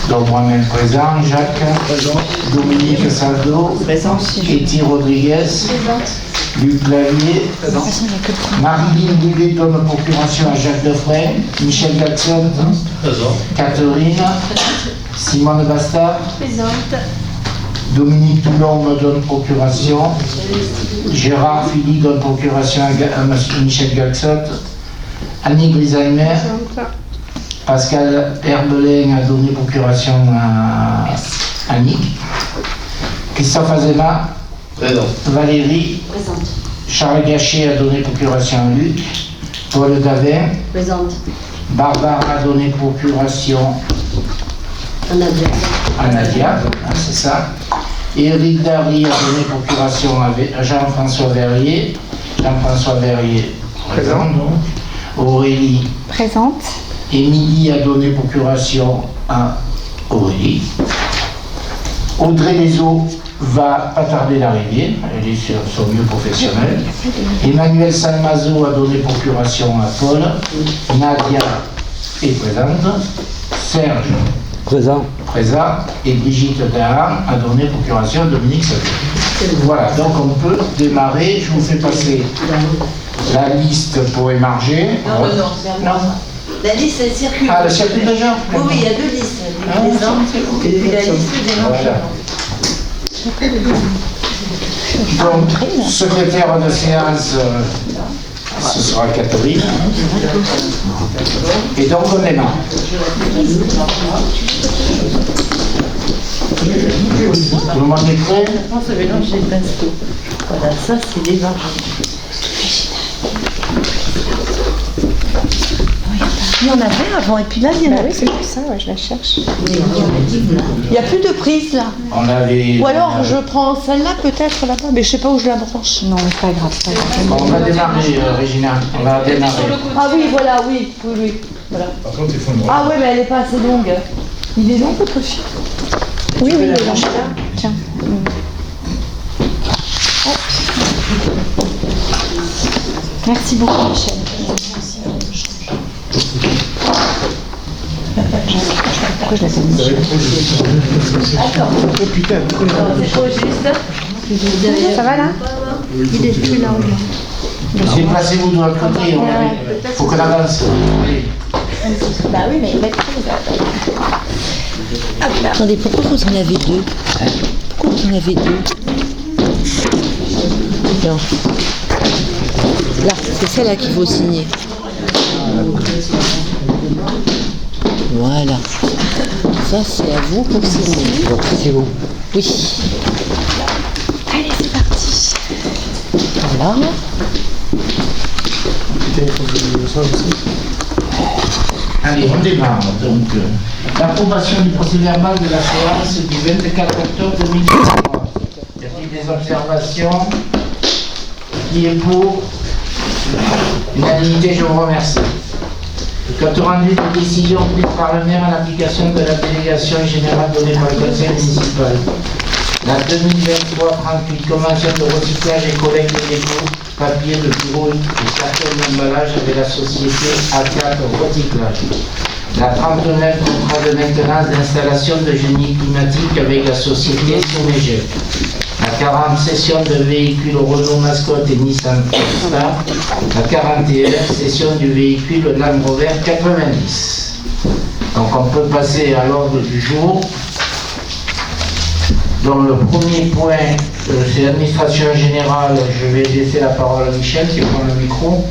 Donc moi-même présent, Jacques, Présent. Dominique Saldo, Présent. Etty Rodriguez, Luc Clavier, Présent. Marilyn Boulet donne procuration à Jacques Defray, Michel Jackson, Présent. Catherine, Simone Bastard, Présente. Dominique Toulon me donne procuration, Gérard Philly donne procuration à monsieur Michel Jackson, Annie Griseimer, Pascal Herbelin a donné procuration à Annick, Christophe Azema, Présent. Valérie, Présente. Charles Gachet a donné procuration à Luc, Paul Davin, Présente. Barbara a donné procuration à Nadia, hein, c'est ça. Éric Darry a donné procuration à Jean-François Verrier, présent donc. Aurélie, Présente. Émilie a donné procuration à Aurélie. Audrey Leso va pas tarder d'arriver, elle est sur son lieu professionnel. Emmanuel Salmazo a donné procuration à Paul. Nadia est présente. Serge, présent. Et Brigitte Dahan a donné procuration à Dominique Savio. Voilà, donc on peut démarrer. Je vous fais passer la liste pour émarger. Non. La liste, elle circule. Ah, elle circule déjà? Oui, il y a deux listes. Ah, Les présentes et puis la liste des Voilà. Donc, secrétaire de séance, ce sera Catherine. Et donc, on démarre. Tout le monde est prêt? Non, ça mélange les pinceaux. Voilà, ça c'est les varges. Il y en avait avant, et puis là, il y en a Oui, plus. c'est pour ça, ouais, je la cherche. Il n'y a plus de prise là. On avait... Ou alors je prends celle-là peut-être là-bas, mais je sais pas où je la branche. Non, mais pas grave, pas grave. Bon, on va démarrer, Régina. On va démarrer. Ah oui, voilà, oui. Voilà. Par contre, il faut une Ah ouais, mais elle n'est pas assez longue. Il est long votre fil? Oui, oui, oui. Tiens. Hop. Merci beaucoup, Michel. Pourquoi je la fais mis? Attends. Oh putain, pourquoi C'est trop juste. Ça va là? Il est plus là. Déplacez-vous de l'autre côté. Il faut qu'on avance. Allez. Bah oui, mais mettre Attendez, pourquoi vous en avez deux? Pourquoi vous en avez deux? Non. Là, c'est celle-là qu'il faut signer. Voilà. Ça, c'est à vous pour signer. Donc, c'est vous. Oui. Allez, c'est parti. Voilà. Allez, on démarre. Donc, l'approbation du procès-verbal de la séance du 24 octobre 2023. Y a-t-il des observations? Qui est pour? Unanimité, je vous remercie. Compte rendu des décisions prises par le maire en application de la délégation générale donnée par le conseil municipal. La 2023-38 convention de recyclage et collecte des dépôts, papier de bureau et carton d'emballage avec la société A4 Recyclage. La 39 contrat de maintenance d'installation de génie climatique avec la société Somégel. La 40 session de véhicules Renault Mascotte et Nissan Star. La 41 session du véhicule Land Rover 90. Donc on peut passer à l'ordre du jour. Dans le premier point, c'est l'administration générale. Je vais laisser la parole à Michel qui prend le micro.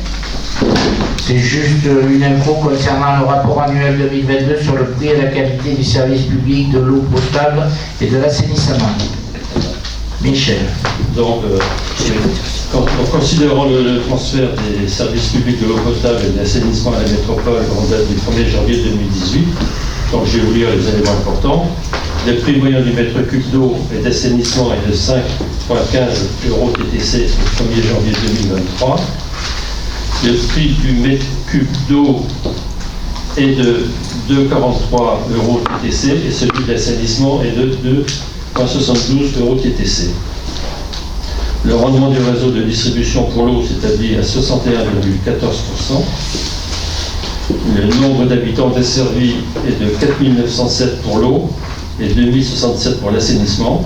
C'est juste une info concernant le rapport annuel 2022 sur le prix et la qualité du service public de l'eau potable et de l'assainissement. Michel. Donc, en considérant le transfert des services publics de l'eau potable et de l'assainissement à la métropole en date du 1er janvier 2018, donc je vais vous lire les éléments importants. Le prix moyen du mètre cube d'eau et d'assainissement est de 5,15 € TTC au 1er janvier 2023. Le prix du mètre cube d'eau est de 2,43 € TTC et celui de l'assainissement est de 2,72 € TTC. Le rendement du réseau de distribution pour l'eau s'établit à 61,14%. Le nombre d'habitants desservis est de 4 907 pour l'eau et 2067 pour l'assainissement.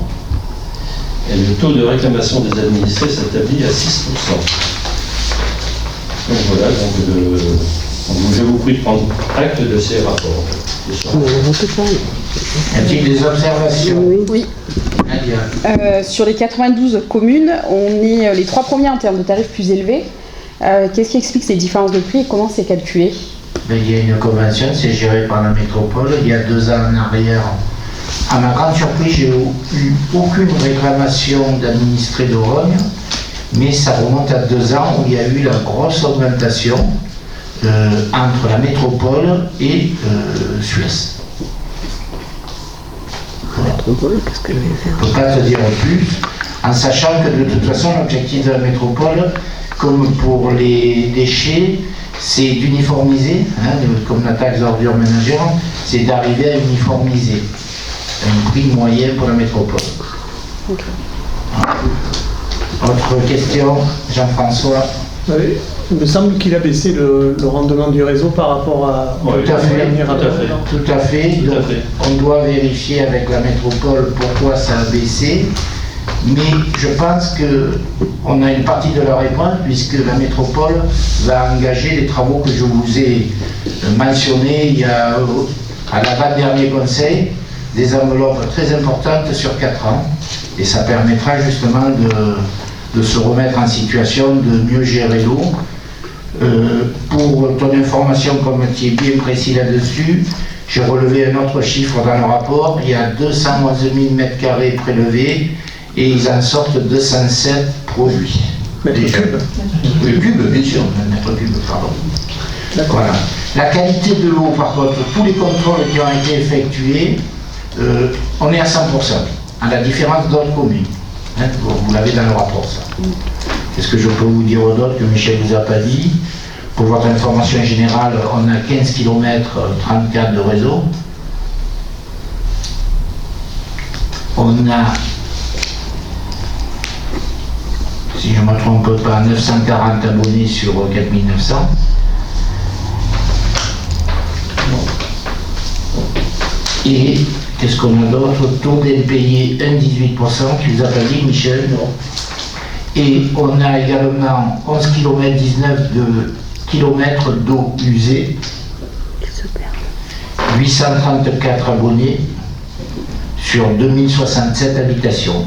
Et le taux de réclamation des administrés s'établit à 6%. Donc voilà, je vous prie de prendre acte de ces rapports. Y a-t-il des observations? Oui. Nadia. Sur les 92 communes, on est les 3 premiers en termes de tarifs plus élevés. Qu'est-ce qui explique ces différences de prix et comment c'est calculé? Ben, il y a une convention, c'est géré par la métropole. Il y a 2 ans en arrière, à ma grande surprise, j'ai eu aucune réclamation d'administrés de Rogne, mais ça remonte à 2 ans où il y a eu la grosse augmentation entre la métropole et Suez. Qu'est-ce que je vais faire? Je ne peux pas te dire plus, en sachant que de toute façon, l'objectif de la métropole, comme pour les déchets, c'est d'uniformiser, comme la taxe d'ordures ménagères, c'est d'arriver à uniformiser un prix moyen pour la métropole. Ok. Autre question, Jean-François? Oui, il me semble qu'il a baissé le rendement du réseau par rapport à Oui, Tout à fait, l'année tout à avant. fait. Tout à fait. Tout à Donc, fait. on doit vérifier avec la métropole pourquoi ça a baissé. Mais je pense qu'on a une partie de la réponse puisque la métropole va engager les travaux que je vous ai mentionnés il y a, à l'avant-dernier conseil, des enveloppes très importantes sur 4 ans. Et ça permettra justement de se remettre en situation de mieux gérer l'eau. Pour ton information, comme tu es bien précis là-dessus, j'ai relevé un autre chiffre dans le rapport. Il y a 211 000 m² prélevés et ils en sortent 207 produits. Mètres Déjà. cubes. Oui, cubes, bien sûr, mètres cubes, pardon. D'accord. Voilà. La qualité de l'eau, par contre, tous les contrôles qui ont été effectués, on est à 100%, à la différence d'autres communes. Vous l'avez dans le rapport, ça. Qu'est-ce que je peux vous dire d'autre que Michel ne vous a pas dit? Pour votre information générale, on a 15 km 34 de réseau. On a, si je ne me trompe pas, 940 abonnés sur 4900. Et qu'est-ce qu'on a d'autre? Taux d'impayé 1,18%, tu nous as pas dit, Michel? Non. Et on a également 11 km 19 de kilomètres d'eau usée, 834 abonnés sur 2067 habitations.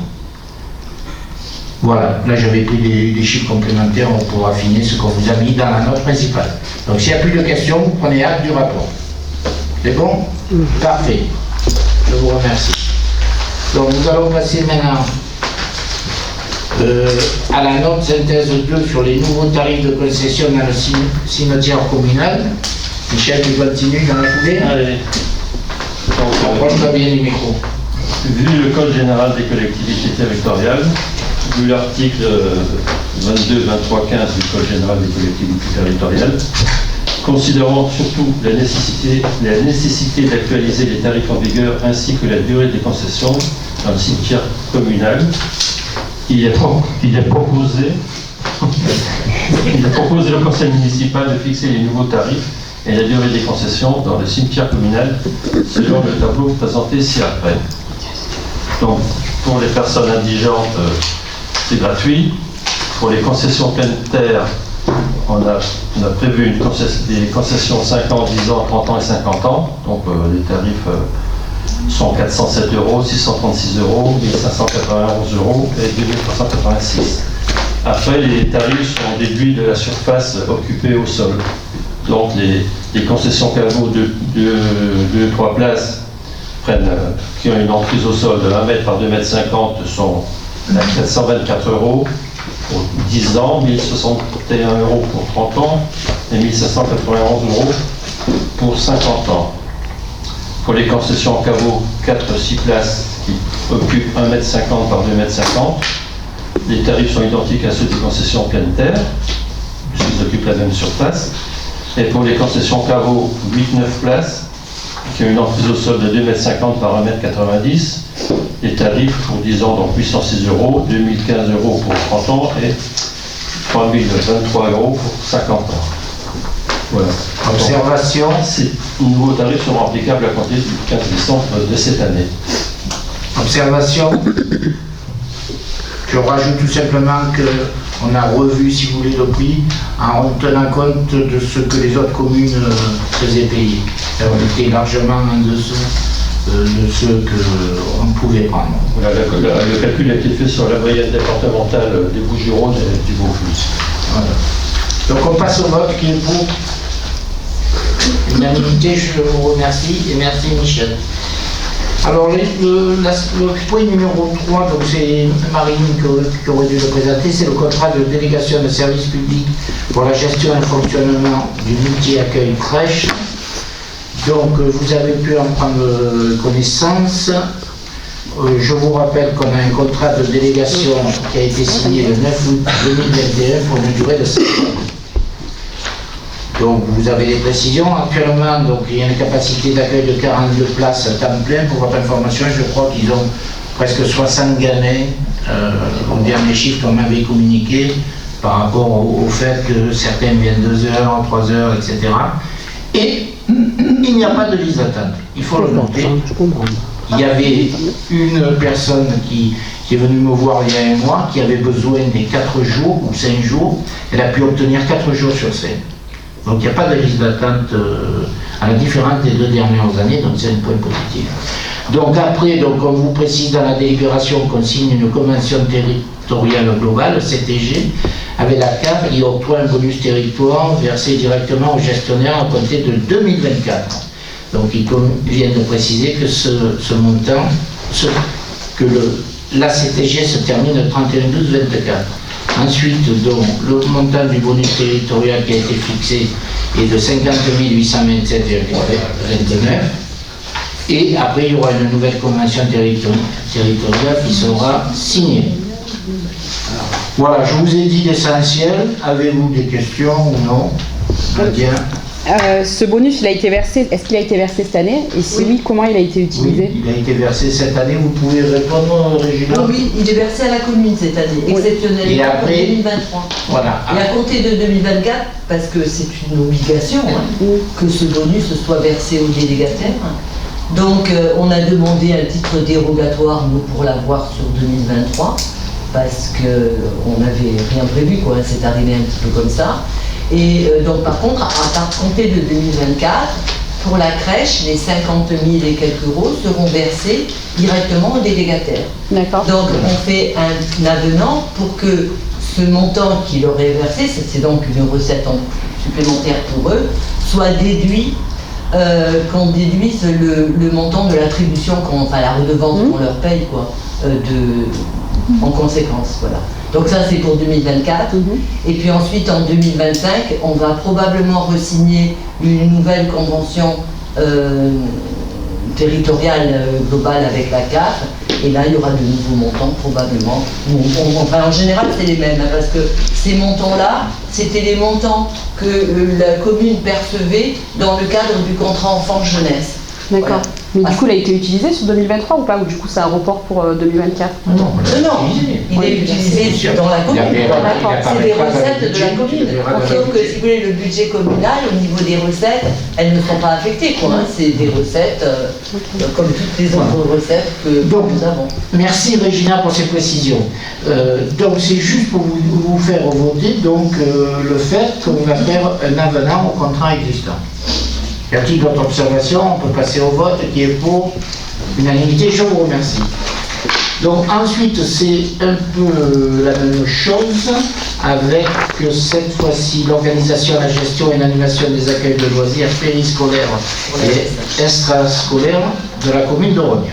Voilà, là j'avais pris des chiffres complémentaires pour affiner ce qu'on vous a mis dans la note principale. Donc s'il n'y a plus de questions, vous prenez acte du rapport. C'est bon? Parfait. Je vous remercie. Donc nous allons passer maintenant à la note synthèse 2 sur les nouveaux tarifs de concession dans le cimetière communal. Michel, tu continues dans la foulée? Allez. Approche-toi bien du micro. Vu le Code général des collectivités territoriales, vu l'article 22, 23, 15 du Code général des collectivités territoriales, considérant surtout la nécessité d'actualiser les tarifs en vigueur ainsi que la durée des concessions dans le cimetière communal, il a proposé au conseil municipal de fixer les nouveaux tarifs et la durée des concessions dans le cimetière communal selon le tableau présenté ci-après. Donc, pour les personnes indigentes, c'est gratuit. Pour les concessions pleine terre, on a prévu des concessions 5 ans, 10 ans, 30 ans et 50 ans. Donc, les tarifs sont 407 €, 636 €, 1591 € et 2386. Après, les tarifs sont déduits de la surface occupée au sol. Donc, les concessions caveaux de 2-3 places qui ont une emprise au sol de 1 mètre par 2,50 mètres sont à 424 € pour 10 ans, 1061 € pour 30 ans et 1591 € pour 50 ans. Pour les concessions en caveau 4-6 places qui occupent 1,50 mètre par 2,50 mètres, les tarifs sont identiques à ceux des concessions en pleine terre, puisqu'ils occupent la même surface. Et pour les concessions caveau 8-9 places, qui ont une emprise au sol de 2,50 mètres par 1,90 mètre, les tarifs pour 10 ans, donc 806 €, 2015 € pour 30 ans et 3023 € pour 50 ans. Voilà. Observation. Ces nouveaux tarifs seront applicables à compter du 15 décembre de cette année. Observation. Je rajoute tout simplement qu'on a revu, si vous voulez, le prix en tenant compte de ce que les autres communes faisaient payer. On était largement en dessous de ce qu'on pouvait prendre. Voilà, le calcul a été fait sur la moyenne départementale des Bouches-du-Rhône et du Vaucluse. Voilà. Donc on passe au vote qui est pour unanimité. Je vous remercie et merci Michel. Alors le point numéro 3, donc c'est Marine qui aurait dû le présenter, c'est le contrat de délégation de service public pour la gestion et le fonctionnement du multi-accueil crèche. Donc vous avez pu en prendre connaissance. Je vous rappelle qu'on a un contrat de délégation qui a été signé le 9 août 2021 pour une durée de 5 ans. Donc vous avez les précisions. Actuellement, donc, il y a une capacité d'accueil de 42 places à temps plein. Pour votre information, je crois qu'ils ont presque 60 gamins au dernier chiffre qu'on m'avait communiqué par rapport au fait que certains viennent 2 heures, 3 heures, etc. Et il n'y a pas de liste d'attente. Il faut le noter. Il y avait une personne qui est venue me voir il y a un mois qui avait besoin des 4 jours ou 5 jours. Elle a pu obtenir 4 jours sur 5. Donc il n'y a pas de liste d'attente à la différence des 2 dernières années, donc c'est un point positif. Donc après, donc, on vous précise dans la délibération qu'on signe une convention territoriale globale, le CTG, avec la CAF, il octroie un bonus territoire versé directement au gestionnaire à compter de 2024. Donc il convient de préciser que ce montant, la CTG se termine le 31/12/24. Ensuite, donc, le montant du bonus territorial qui a été fixé est de 50 827,29. Et après, il y aura une nouvelle convention territoriale qui sera signée. Voilà, je vous ai dit l'essentiel. Avez-vous des questions ou non? Bien. Ce bonus, il a été versé, est-ce qu'il a été versé cette année? Et si oui, comment il a été utilisé? Oui, il a été versé cette année. Vous pouvez répondre, Régina? Oui, il est versé à la commune cette année, exceptionnellement Et après, pour 2023. Voilà. Et à compter de 2024, parce que c'est une obligation que ce bonus soit versé aux délégataires. Donc on a demandé un titre dérogatoire, nous, pour l'avoir sur 2023, parce qu'on n'avait rien prévu, quoi. C'est arrivé un petit peu comme ça. Et donc par contre, à compter de 2024, pour la crèche, les 50 000 et quelques euros seront versés directement aux délégataires. D'accord. Donc on fait un avenant pour que ce montant qui leur est versé, c'est donc une recette supplémentaire pour eux, soit déduit, qu'on déduise le montant de l'attribution, enfin la redevance qu'on leur paye, quoi, en conséquence, voilà. Donc ça c'est pour 2024. Et puis ensuite en 2025, on va probablement re-signer une nouvelle convention territoriale globale avec la CAF. Et là il y aura de nouveaux montants probablement. Enfin en général c'est les mêmes, hein, parce que ces montants-là, c'était les montants que la commune percevait dans le cadre du contrat enfant-jeunesse. D'accord. Voilà. Mais du coup, il a été utilisé sur 2023 ou pas? Ou du coup, c'est un report pour 2024? Non, Il est utilisé dans la commune. C'est des recettes de la commune. Sauf que si vous voulez, le budget communal, au niveau des recettes, elles ne sont pas affectées, quoi. Hein. C'est des recettes comme toutes les autres recettes que nous avons. Merci Régina pour ces précisions. Donc c'est juste pour vous faire voter donc, le fait qu'on va faire un avenant au contrat existant. Y a-t-il d'autres observations? On peut passer au vote qui est pour unanimité. Je vous remercie. Donc ensuite, c'est un peu la même chose avec cette fois-ci l'organisation, la gestion et l'animation des accueils de loisirs périscolaires et extrascolaires de la commune de Rognes.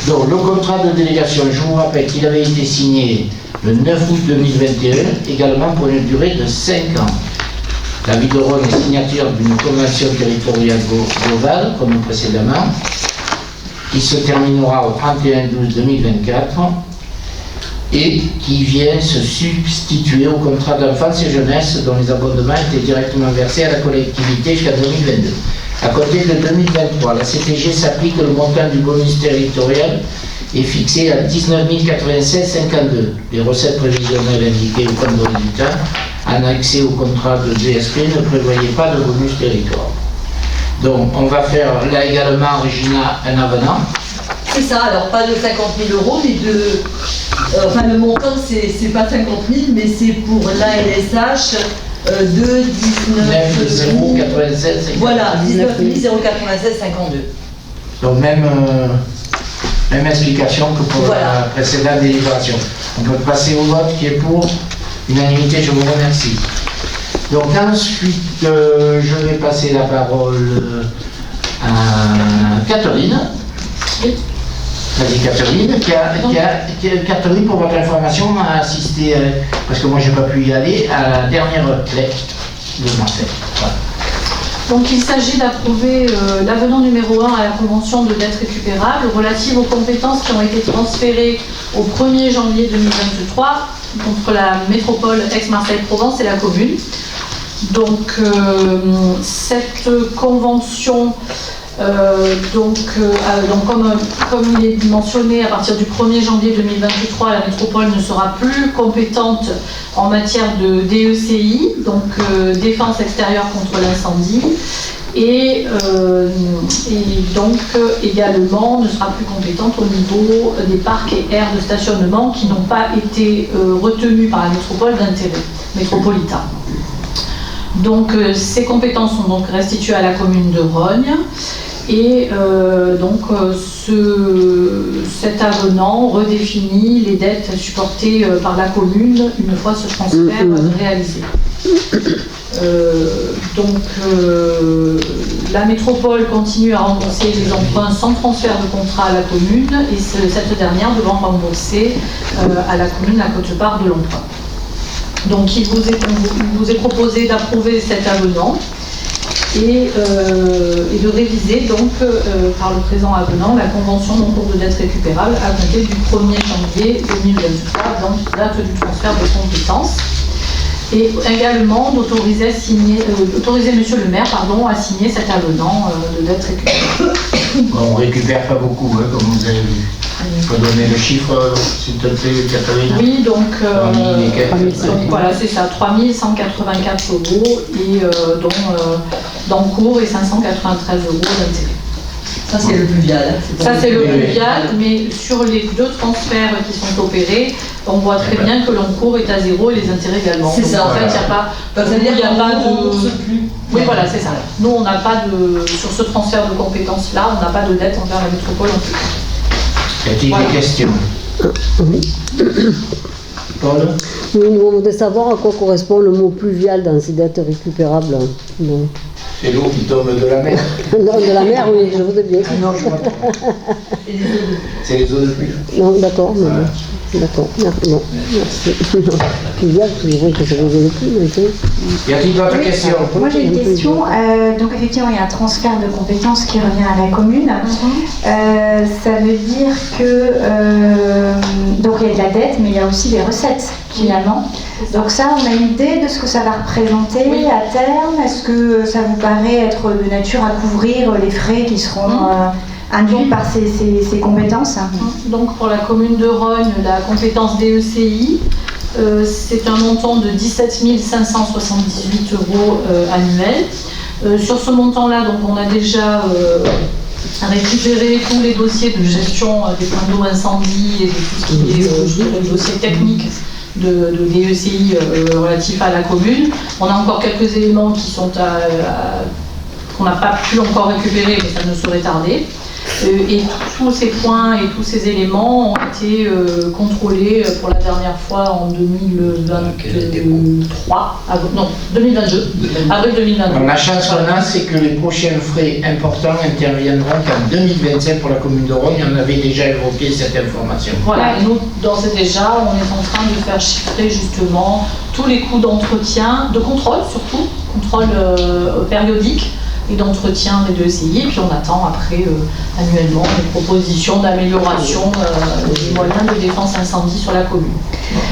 Donc le contrat de délégation, je vous rappelle qu'il avait été signé le 9 août 2021, également pour une durée de 5 ans. La ville de Rognes est signature d'une convention territoriale globale, comme précédemment, qui se terminera au 31/12/2024 et qui vient se substituer au contrat d'enfance et jeunesse dont les abonnements étaient directement versés à la collectivité jusqu'à 2022. À côté de 2023, la CTG s'applique le montant du bonus territorial est fixé à 19 096,52. Les recettes prévisionnelles indiquées au compte de résultat annexé au contrat de GSP ne prévoyait pas de bonus territoire. Donc on va faire là également, Regina, un avenant. C'est ça, alors pas de 50 000 euros, mais de... enfin le montant c'est pas 50 000, mais c'est pour l'ALSH de 19 096. Voilà, 19 096 52. Donc même explication que pour Voilà. la précédente délibération. On peut passer au vote qui est pour unanimité, je vous remercie. Donc ensuite, je vais passer la parole à Catherine. Vas-y Catherine, Catherine, pour votre information, a assisté, parce que moi j'ai pas pu y aller, à la dernière lettre de Marseille. Voilà. Donc il s'agit d'approuver l'avenant numéro 1 à la convention de dette récupérable relative aux compétences qui ont été transférées au 1er janvier 2023 contre la métropole Aix-Marseille-Provence et la commune. Donc cette convention, comme il est mentionné, à partir du 1er janvier 2023, la métropole ne sera plus compétente en matière de DECI, donc défense extérieure contre l'incendie, et donc également ne sera plus compétente au niveau des parcs et aires de stationnement qui n'ont pas été retenus par la métropole d'intérêt métropolitain. Donc ces compétences sont donc restituées à la commune de Rognes. Et cet avenant redéfinit les dettes supportées par la commune une fois ce transfert réalisé. La métropole continue à rembourser les emprunts sans transfert de contrat à la commune et cette dernière devant rembourser à la commune la quote-part de l'emprunt. Donc il vous est proposé d'approuver cet avenant et de réviser donc par le présent avenant la convention d'encours de dette récupérable à compter du 1er janvier 2023, donc date du transfert de compétences. Et également d'autoriser monsieur le maire à signer cet avenant de dette récupérable. On ne récupère pas beaucoup, hein, comme vous avez vu. Il faut donner le chiffre, s'il te plaît, Catherine. Oui, donc voilà, c'est ça, 3 184 euros et d'encours et 593 euros d'intérêt. Ça c'est le pluvial. Ça c'est le pluvial, mais sur les deux transferts qui sont opérés, on voit très bien que l'encours est à zéro et les intérêts également. C'est ça. En fait, il n'y a pas de... Oui, voilà, c'est ça. Nous, on n'a pas de... Sur ce transfert de compétences-là, on n'a pas de dette envers la métropole en tout. Y a-t-il des questions? Paul? Oui, nous voudrions savoir à quoi correspond le mot pluvial dans ces dettes récupérables. Non. C'est l'eau qui tombe de la mer. Non, de la mer, oui, je voudrais bien. Non, je vois pas. C'est les eaux de pluie. Non, d'accord, mais bon. D'accord, non, merci. Pluvial, je dirais que ça veut dire plus, mais Y a-t-il d'autres questions? Moi j'ai une question. Donc effectivement, il y a un transfert de compétences qui revient à la commune. Ça veut dire que donc il y a de la dette, mais il y a aussi des recettes finalement. Donc ça, on a une idée de ce que ça va représenter à terme. Est-ce que ça vous paraît être de nature à couvrir les frais qui seront induits par ces compétences? Donc pour la commune de Rognes, la compétence DECI, c'est un montant de 17 578 euros annuels. Sur ce montant-là, donc on a déjà récupéré tous les dossiers de gestion des points d'eau incendie et de tout ce qui est le dossier technique de DECI relatif à la commune. On a encore quelques éléments qui sont qu'on n'a pas pu encore récupérer, mais ça ne saurait tarder. Et tous ces points et tous ces éléments ont été contrôlés pour la dernière fois en 2023, non, 2022, avril 2022. La chance qu'on a, c'est que les prochains frais importants interviendront qu'en 2025 pour la commune de Rognes. On avait déjà évoqué cette information. Voilà, et nous, d'ores et déjà, on est en train de faire chiffrer justement tous les coûts d'entretien, de contrôle surtout, contrôle périodique, et d'entretien des DECI, et puis on attend après annuellement des propositions d'amélioration des moyens de défense incendie sur la commune.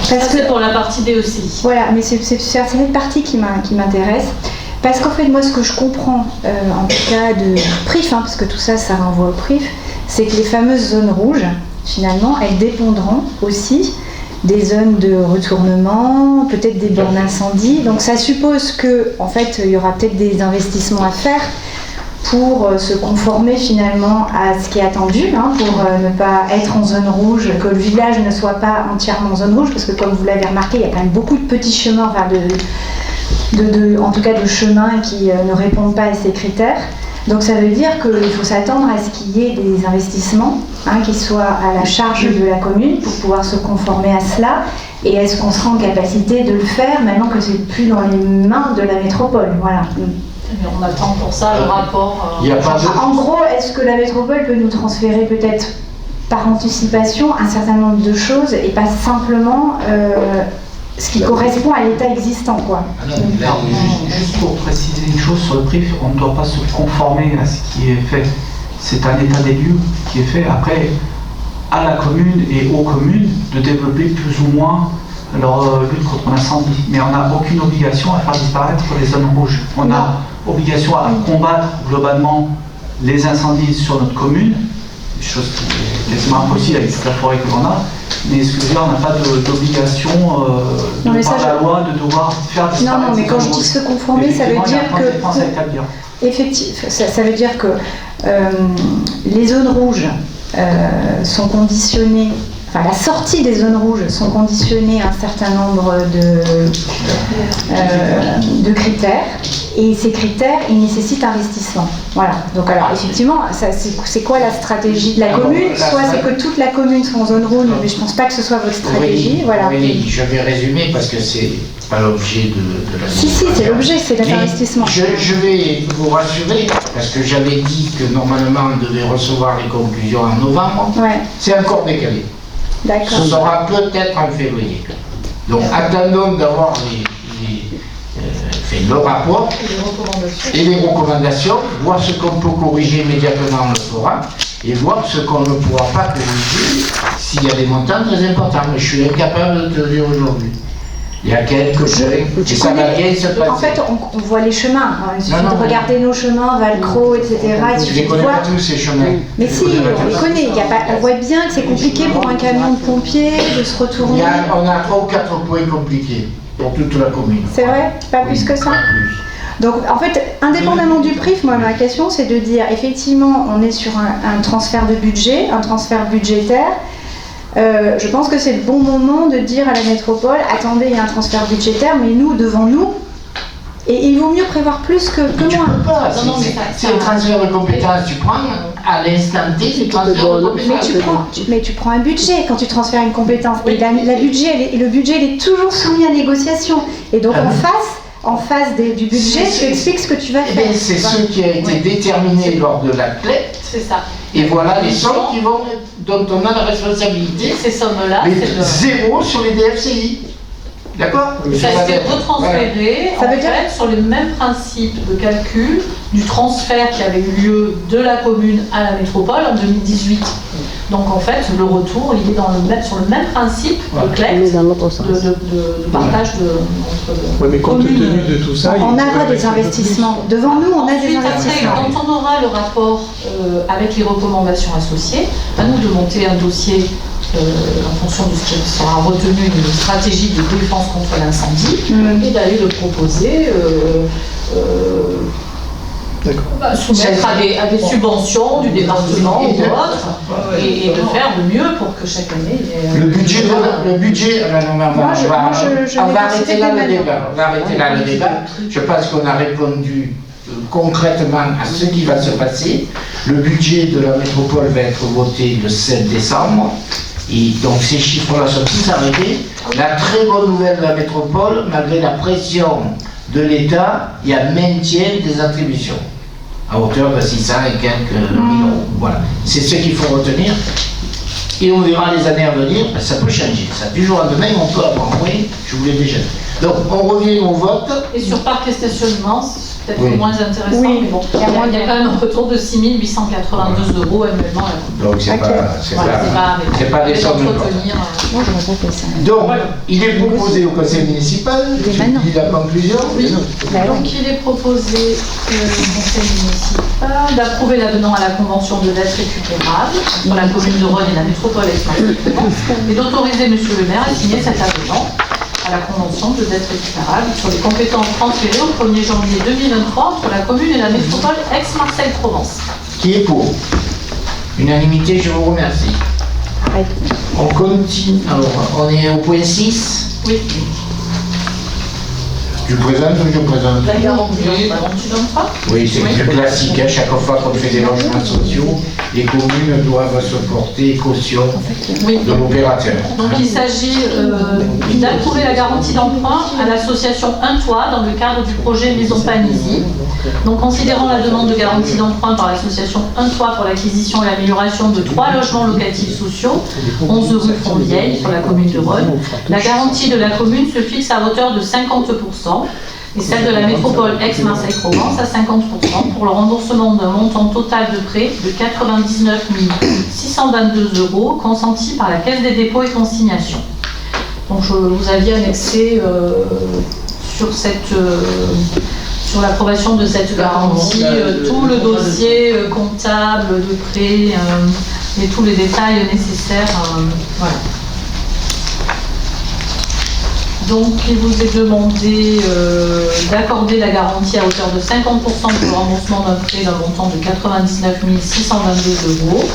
Parce que c'est pour la partie DECI. Voilà, mais c'est cette partie qui m'intéresse. Parce qu'en fait, moi, ce que je comprends, en tout cas de PRIF, parce que tout ça, ça renvoie au PRIF, c'est que les fameuses zones rouges, finalement, elles dépendront aussi des zones de retournement, peut-être des bornes incendie. Donc ça suppose que, en fait, il y aura peut-être des investissements à faire pour se conformer finalement à ce qui est attendu, pour ne pas être en zone rouge, que le village ne soit pas entièrement en zone rouge, parce que comme vous l'avez remarqué, il y a quand même beaucoup de petits chemins, enfin en tout cas de chemins qui ne répondent pas à ces critères. Donc ça veut dire qu'il faut s'attendre à ce qu'il y ait des investissements qui soient à la charge de la commune pour pouvoir se conformer à cela. Et est-ce qu'on sera en capacité de le faire maintenant que c'est plus dans les mains de la métropole? Voilà. Mais on attend pour ça le rapport. En gros, est-ce que la métropole peut nous transférer peut-être par anticipation un certain nombre de choses et pas simplement ce qui correspond à l'état existant, quoi. Juste pour préciser une chose sur le PRIF, on ne doit pas se conformer à ce qui est fait. C'est un état des lieux qui est fait. Après, à la commune et aux communes de développer plus ou moins leur lutte contre l'incendie. Mais on n'a aucune obligation à faire disparaître les zones rouges. On a obligation à combattre globalement les incendies sur notre commune, chose qui est quasiment impossible avec toute la forêt que l'on a. Mais ce que je veux dire, on n'a pas d'obligation par la loi de devoir faire disparaître. Non, mais quand je dis se conformer, ça veut dire que effectivement, ça veut dire que les zones rouges sont conditionnées. Enfin, la sortie des zones rouges sont conditionnées à un certain nombre de critères, et ces critères, ils nécessitent investissement. Voilà. Donc alors, effectivement, c'est quoi la stratégie de la commune? Soit c'est que toute la commune soit en zone rouge, mais je ne pense pas que ce soit votre stratégie. Voilà. Oui, je vais résumer parce que c'est pas l'objet de la... Si, c'est l'objet, c'est l'investissement. Je vais vous rassurer, parce que j'avais dit que normalement on devait recevoir les conclusions en novembre. Ouais. C'est encore décalé. Ce sera peut-être en février. Donc attendons d'avoir le rapport et les recommandations, voir ce qu'on peut corriger immédiatement, on le fera, et voir ce qu'on ne pourra pas corriger s'il y a des montants très importants. Mais je suis incapable de te le dire aujourd'hui. Il y a quelques points, et ça va bien se passer. En fait, on voit les chemins. Il suffit de regarder nos chemins, Valcro, etc. Je ne les connais pas tous, ces chemins. Mais si, on les connaît. On voit bien que c'est compliqué pour un camion de pompiers de se retourner. On a 3 ou 4 points compliqués pour toute la commune. C'est vrai? Pas plus que ça? Donc, en fait, indépendamment du PRIF, moi, ma question, c'est de dire, effectivement, on est sur un transfert de budget, un transfert budgétaire. Je pense que c'est le bon moment de dire à la métropole, attendez, il y a un transfert budgétaire, mais nous, devant nous, et il vaut mieux prévoir plus que moins. C'est un transfert de compétences, tu prends à l'instant T, tu transfères de compétences. Mais tu prends un budget quand tu transfères une compétence, et le budget, il est toujours soumis à négociation. Et donc en face du budget, tu expliques ce que tu vas faire. C'est ce qui a été déterminé lors de la clé. C'est ça. Et voilà les sommes dont on a la responsabilité. Ces sommes-là, c'est zéro sur les DFCI. D'accord? Ça a été retransféré sur les mêmes principes de calcul du transfert qui avait eu lieu de la commune à la métropole en 2018. Donc en fait, le retour, il est sur le même principe de collecte, de partage entre mais compte tenu de tout ça, on aura des investissements. Devant nous, on a des investissements. Après, quand on aura le rapport avec les recommandations associées, à nous de monter un dossier en fonction de ce qui sera retenu, une stratégie de défense contre l'incendie, et d'aller le proposer, soumettre à des subventions du département ou autres, et de faire le mieux pour que chaque année... Le budget, on va arrêter là le débat. Je pense qu'on a répondu concrètement à ce qui va se passer. Le budget de la métropole va être voté le 7 décembre. Et donc ces chiffres-là sont tous arrêtés. La très bonne nouvelle de la métropole, malgré la pression de l'État, il y a maintien des attributions à hauteur de 600 et quelques millions. Voilà. C'est ce qu'il faut retenir. Et on verra les années à venir, ça peut changer. Ça, du jour au lendemain, on peut avoir. Oui, je vous l'ai déjà dit. Donc on revient au vote. Et sur parc et stationnement, peut-être Oui. moins intéressant, Oui, mais bon, il y a moins il y a quand même un retour de 6 882 euros annuellement à la commune. Donc c'est Ok. c'est pas des sommes importantes. d'entretenir. Moi, j'aurais pas fait ça. Donc, il est proposé au conseil municipal, Mais tu maintenant. dis la conclusion. Oui. Bah ouais. Donc il est proposé au conseil municipal d'approuver l'avenant à la convention de dette récupérable entre la commune de Rognes et la métropole Aix-Marseille-Provence et d'autoriser monsieur le maire à signer cet avenant à la convention de dette récupérable sur les compétences transférées au 1er janvier 2023 entre la commune et la métropole Aix-Marseille-Provence. Qui est pour? Unanimité, je vous remercie. Arrête. On continue. Alors, on est au point 6. Oui, Tu présentes ou je présente? la garantie d'emprunt. Oui, c'est plus classique. Hein. Chaque fois qu'on fait des logements sociaux, les communes doivent se porter caution Oui. de l'opérateur. Donc il s'agit d'approuver la garantie d'emprunt à l'association Un Toit dans le cadre du projet Maison Panisie. Donc considérant la demande de garantie d'emprunt par l'association Un Toit pour l'acquisition et l'amélioration de 3 logements locatifs sociaux, 11 rue Fontvieille sur la commune de Rognes, la garantie de la commune se fixe à hauteur de 50% et celle de la métropole Aix-Marseille-Provence à 50% pour le remboursement d'un montant total de prêt de 99 622 euros consentis par la Caisse des dépôts et consignations. Donc vous aviez annexé sur l'approbation de cette garantie tout le dossier comptable de prêt et tous les détails nécessaires. Voilà. Donc, il vous est demandé d'accorder la garantie à hauteur de 50% pour le remboursement d'un prêt d'un montant de 99 622 euros.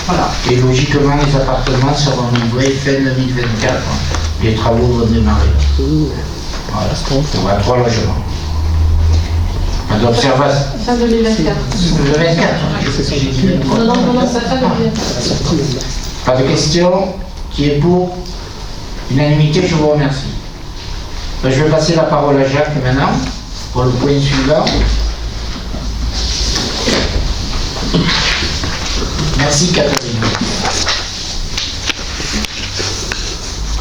Voilà. Et logiquement, les appartements seront livrés fin 2024. Les travaux vont démarrer. Voilà, on va à 3 logements. Pas d'observation. Fin 2024. Le 24. Non, ça fin 2024. Pas de questions? Qui est pour? Unanimité, je vous remercie. Je vais passer la parole à Jacques maintenant, pour le point suivant. Merci Catherine.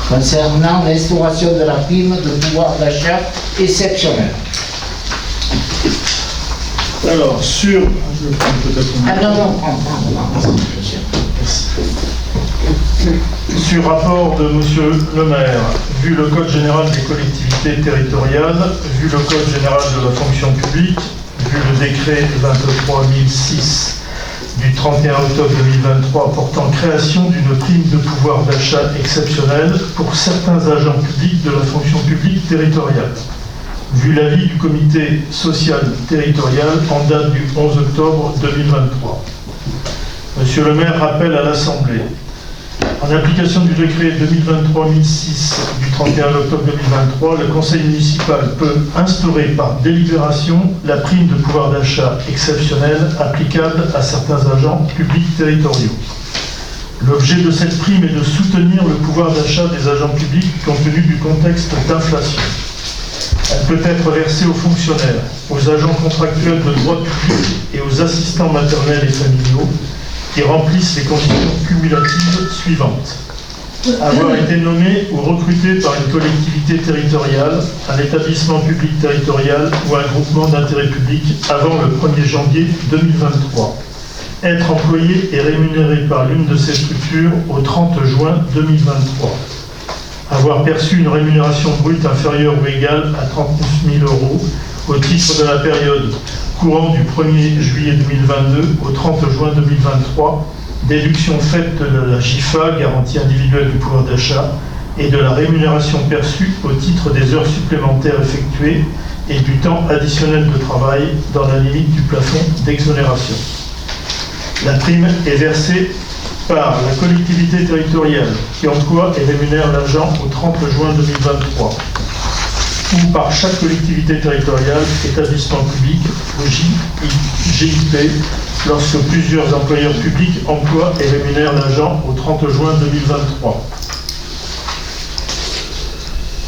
Concernant l'instauration de la prime de pouvoir d'achat exceptionnelle. Alors, sur... Je vais prendre peut-être une- Ah non, prends. Sur rapport de Monsieur le maire, vu le Code général des collectivités territoriales, vu le Code général de la fonction publique, vu le décret 23006 du 31 octobre 2023 portant création d'une prime de pouvoir d'achat exceptionnelle pour certains agents publics de la fonction publique territoriale, vu l'avis du comité social territorial en date du 11 octobre 2023. Monsieur le maire rappelle à l'Assemblée, en application du décret 2023-1006 du 31 octobre 2023, le conseil municipal peut instaurer par délibération la prime de pouvoir d'achat exceptionnelle applicable à certains agents publics territoriaux. L'objet de cette prime est de soutenir le pouvoir d'achat des agents publics compte tenu du contexte d'inflation. Elle peut être versée aux fonctionnaires, aux agents contractuels de droit public et aux assistants maternels et familiaux qui remplissent les conditions cumulatives suivantes. Avoir été nommé ou recruté par une collectivité territoriale, un établissement public territorial ou un groupement d'intérêt public avant le 1er janvier 2023. Être employé et rémunéré par l'une de ces structures au 30 juin 2023. Avoir perçu une rémunération brute inférieure ou égale à 39 000 euros au titre de la période courant du 1er juillet 2022 au 30 juin 2023, déduction faite de la GIFA, garantie individuelle du pouvoir d'achat, et de la rémunération perçue au titre des heures supplémentaires effectuées et du temps additionnel de travail dans la limite du plafond d'exonération. La prime est versée par la collectivité territoriale qui emploie et rémunère l'agent au 30 juin 2023 ou par chaque collectivité territoriale, établissement public ou GIP lorsque plusieurs employeurs publics emploient et rémunèrent l'agent au 30 juin 2023.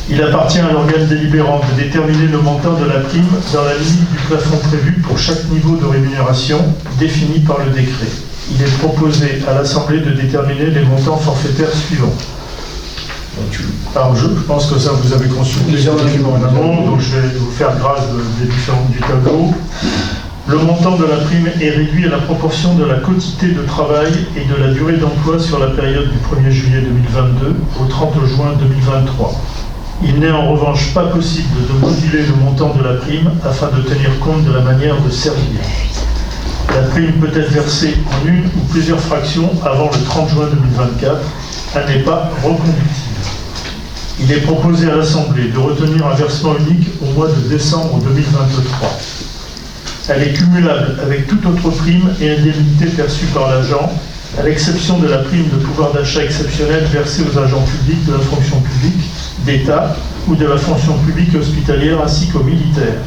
Il appartient à l'organe délibérant de déterminer le montant de la prime dans la limite du plafond prévu pour chaque niveau de rémunération défini par le décret. Il est proposé à l'Assemblée de déterminer les montants forfaitaires suivants. Alors je pense que ça vous avez consulté les documents en amont, donc je vais vous faire grâce des différents du tableau. Le montant de la prime est réduit à la proportion de la quotité de travail et de la durée d'emploi sur la période du 1er juillet 2022 au 30 juin 2023. Il n'est en revanche pas possible de moduler le montant de la prime afin de tenir compte de la manière de servir. La prime peut être versée en une ou plusieurs fractions avant le 30 juin 2024. Elle n'est pas reconductible. Il est proposé à l'Assemblée de retenir un versement unique au mois de décembre 2023. Elle est cumulable avec toute autre prime et indemnité perçue par l'agent, à l'exception de la prime de pouvoir d'achat exceptionnelle versée aux agents publics de la fonction publique d'État ou de la fonction publique hospitalière ainsi qu'aux militaires.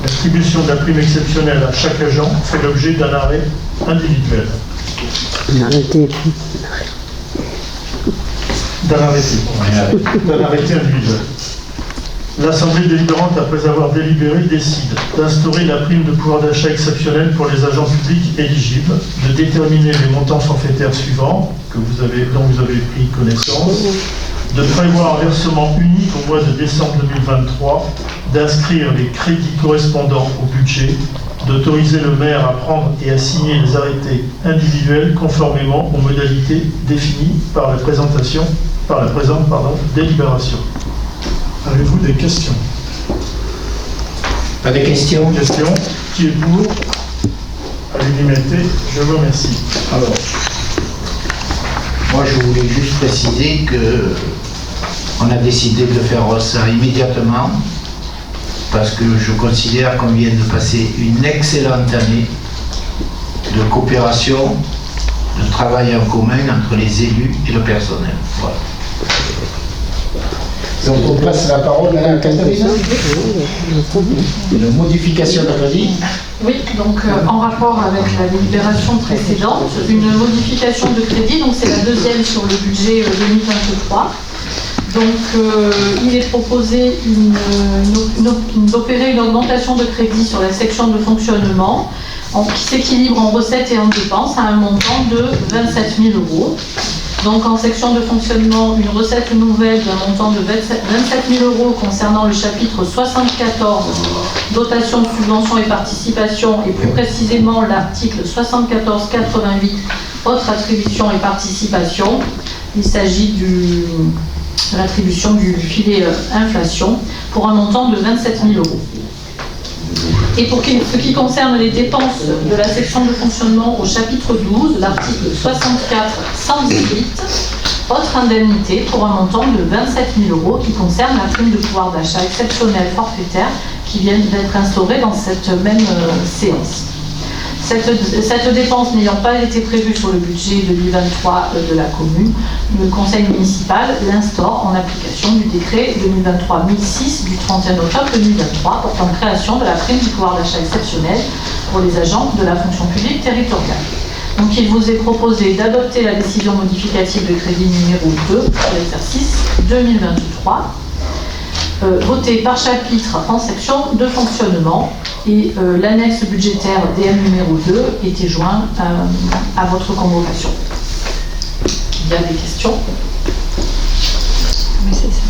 L'attribution de la prime exceptionnelle à chaque agent fait l'objet d'un arrêt individuel. D'un arrêté individuel. L'Assemblée délibérante, après avoir délibéré, décide d'instaurer la prime de pouvoir d'achat exceptionnelle pour les agents publics éligibles, de déterminer les montants forfaitaires suivants dont vous avez pris connaissance, de prévoir un versement unique au mois de décembre 2023, d'inscrire les crédits correspondants au budget, d'autoriser le maire à prendre et à signer les arrêtés individuels conformément aux modalités définies par la présente délibération. Avez-vous des questions? Pas de questions? Qui est pour? À l'unanimité, je vous remercie. Alors, moi je voulais juste préciser que on a décidé de faire ça immédiatement parce que je considère qu'on vient de passer une excellente année de coopération, de travail en commun entre les élus et le personnel. Voilà. Donc on passe la parole à Catherine. Une modification de crédit. Oui, donc en rapport avec la délibération précédente, une modification de crédit, donc c'est la deuxième sur le budget 2023. Donc il est proposé d'opérer une augmentation de crédit sur la section de fonctionnement qui s'équilibre en recettes et en dépenses à un montant de 27 000 €. Donc en section de fonctionnement, une recette nouvelle d'un montant de 27 000 € concernant le chapitre 74, dotation, subventions et participation, et plus précisément l'article 74-88, autres attributions et participations. Il s'agit de l'attribution du filet inflation pour un montant de 27 000 €. Et pour ce qui concerne les dépenses de la section de fonctionnement au chapitre 12, l'article 64-118, autre indemnité pour un montant de 27 000 € qui concerne la prime de pouvoir d'achat exceptionnelle forfaitaire qui vient d'être instaurée dans cette même séance. Cette dépense n'ayant pas été prévue sur le budget 2023 de la commune, le conseil municipal l'instaure en application du décret 2023-1006 du 31 octobre 2023 portant création de la prime du pouvoir d'achat exceptionnel pour les agents de la fonction publique territoriale. Donc il vous est proposé d'adopter la décision modificative de crédit numéro 2 pour l'exercice 2023, votée par chapitre en section de fonctionnement, et l'annexe budgétaire DM numéro 2 était joint à votre convocation. Il y a des questions? Oui, c'est ça.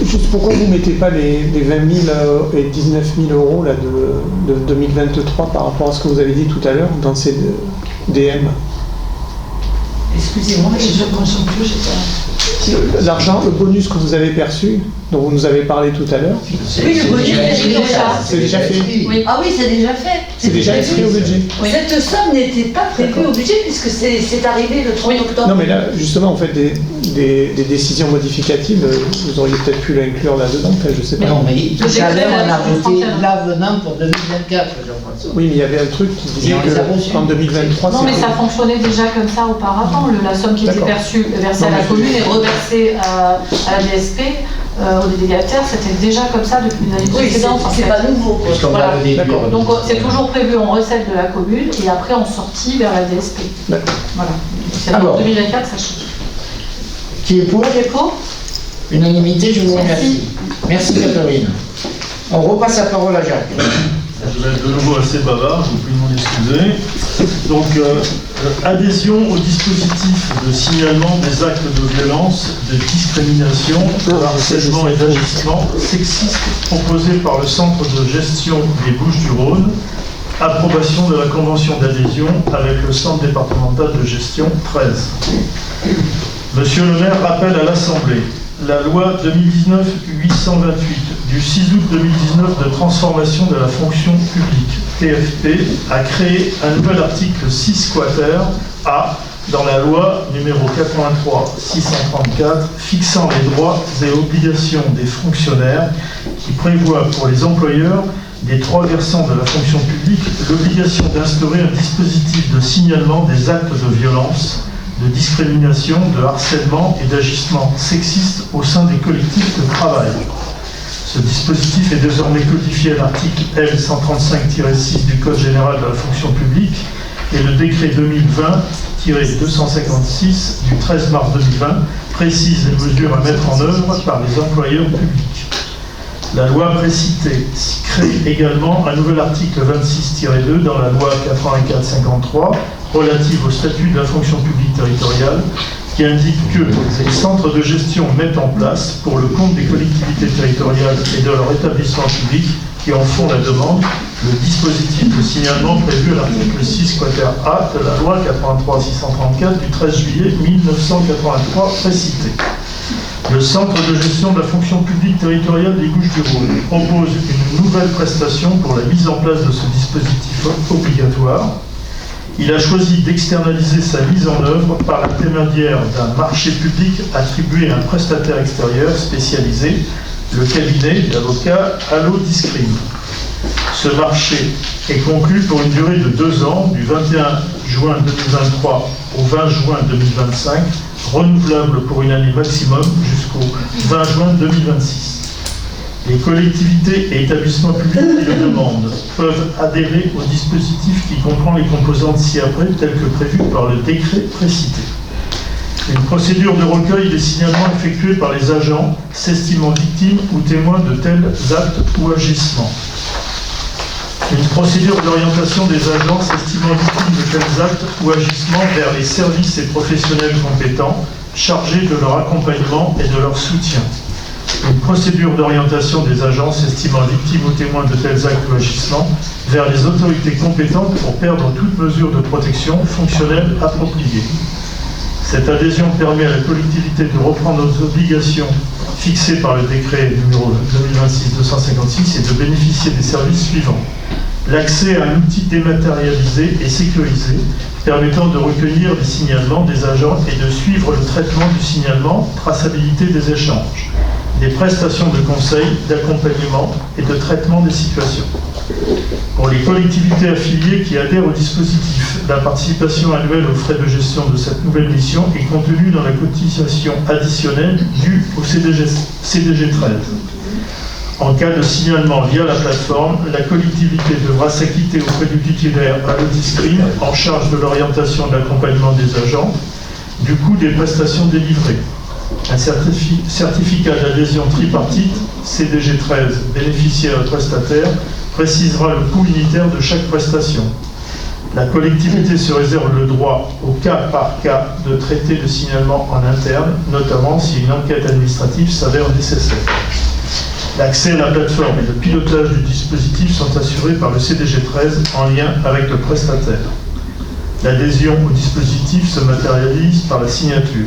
Juste pourquoi vous ne mettez pas les 20 000 et 19 000 € là, de 2023 par rapport à ce que vous avez dit tout à l'heure dans ces DM? Excusez-moi, je ne comprends plus, j'ai pas... L'argent, le bonus que vous avez perçu, dont vous nous avez parlé tout à l'heure. Oui, le bonus c'est déjà fait. Oui. Ah oui, c'est déjà fait. C'est déjà inscrit au budget. Oui. Cette somme n'était pas prévue au budget puisque c'est arrivé le 30 octobre. Non, mais là, justement, en fait, des décisions modificatives, vous auriez peut-être pu l'inclure là-dedans, enfin, je sais pas. Non, mais tout à l'heure, on a voté l'avenant pour 2024, Jean-François. Oui, mais il y avait un truc qui disait qu'en 2023, non, mais ça fonctionnait déjà comme ça auparavant. La somme qui était perçue, versée à la commune et reversée à la DSP, aux délégataires, c'était déjà comme ça depuis une année précédente. Oui, c'est pas nouveau. Voilà. Donc c'est toujours prévu en recette de la commune et après en sortie vers la DSP. Voilà. C'est en 2024, ça change. Qui est pour? Qui est pour? Unanimité, je vous remercie. Merci Catherine. On repasse la parole à Jacques. Je vais être de nouveau assez bavard, je vous prie de m'en excuser. Donc, adhésion au dispositif de signalement des actes de violence, de discrimination, de harcèlement et d'agissement sexiste proposé par le Centre de gestion des Bouches-du-Rhône. Approbation de la convention d'adhésion avec le Centre départemental de gestion 13. Monsieur le maire rappelle à l'Assemblée la loi 2019-828 du 6 août 2019 de transformation de la fonction publique, TFP, a créé un nouvel article 6 quater A dans la loi numéro 83-634 fixant les droits et obligations des fonctionnaires qui prévoit pour les employeurs des 3 versants de la fonction publique l'obligation d'instaurer un dispositif de signalement des actes de violence, de discrimination, de harcèlement et d'agissement sexiste au sein des collectifs de travail. Ce dispositif est désormais codifié à l'article L135-6 du Code général de la fonction publique et le décret 2020-256 du 13 mars 2020 précise les mesures à mettre en œuvre par les employeurs publics. La loi précitée crée également un nouvel article 26-2 dans la loi 84-53 relative au statut de la fonction publique territoriale qui indique que les centres de gestion mettent en place pour le compte des collectivités territoriales et de leur établissement public qui en font la demande le dispositif de signalement prévu à l'article 6 quater A de la loi 83-634 du 13 juillet 1983 précité. Le Centre de gestion de la fonction publique territoriale des Bouches-du-Rhône propose une nouvelle prestation pour la mise en place de ce dispositif obligatoire. Il a choisi d'externaliser sa mise en œuvre par l'intermédiaire d'un marché public attribué à un prestataire extérieur spécialisé, le cabinet d'avocats Allo Discrim. Ce marché est conclu pour une durée de 2 ans, du 21 juin 2023 au 20 juin 2025, renouvelable pour une année maximum jusqu'au 20 juin 2026. Les collectivités et établissements publics qui le demandent peuvent adhérer au dispositif qui comprend les composantes ci-après telles que prévues par le décret précité. Une procédure de recueil des signalements effectués par les agents s'estimant victimes ou témoins de tels actes ou agissements. Une procédure d'orientation des agents s'estimant victimes de tels actes ou agissements vers les services et professionnels compétents chargés de leur accompagnement et de leur soutien. Une procédure d'orientation des agents s'estimant victimes ou témoins de tels actes ou agissements vers les autorités compétentes pour perdre toute mesure de protection fonctionnelle appropriée. Cette adhésion permet à la collectivité de reprendre nos obligations fixées par le décret numéro 2026-256 et de bénéficier des services suivants. L'accès à un outil dématérialisé et sécurisé permettant de recueillir les signalements des agents et de suivre le traitement du signalement, traçabilité des échanges, des prestations de conseil, d'accompagnement et de traitement des situations. Pour les collectivités affiliées qui adhèrent au dispositif, la participation annuelle aux frais de gestion de cette nouvelle mission est contenue dans la cotisation additionnelle due au CDG 13. En cas de signalement via la plateforme, la collectivité devra s'acquitter auprès du titulaire Allo Discrim en charge de l'orientation et de l'accompagnement des agents, du coût des prestations délivrées. Un certificat d'adhésion tripartite, CDG 13, bénéficiaire et prestataire, précisera le coût unitaire de chaque prestation. La collectivité se réserve le droit, au cas par cas, de traiter le signalement en interne, notamment si une enquête administrative s'avère nécessaire. L'accès à la plateforme et le pilotage du dispositif sont assurés par le CDG 13 en lien avec le prestataire. L'adhésion au dispositif se matérialise par la signature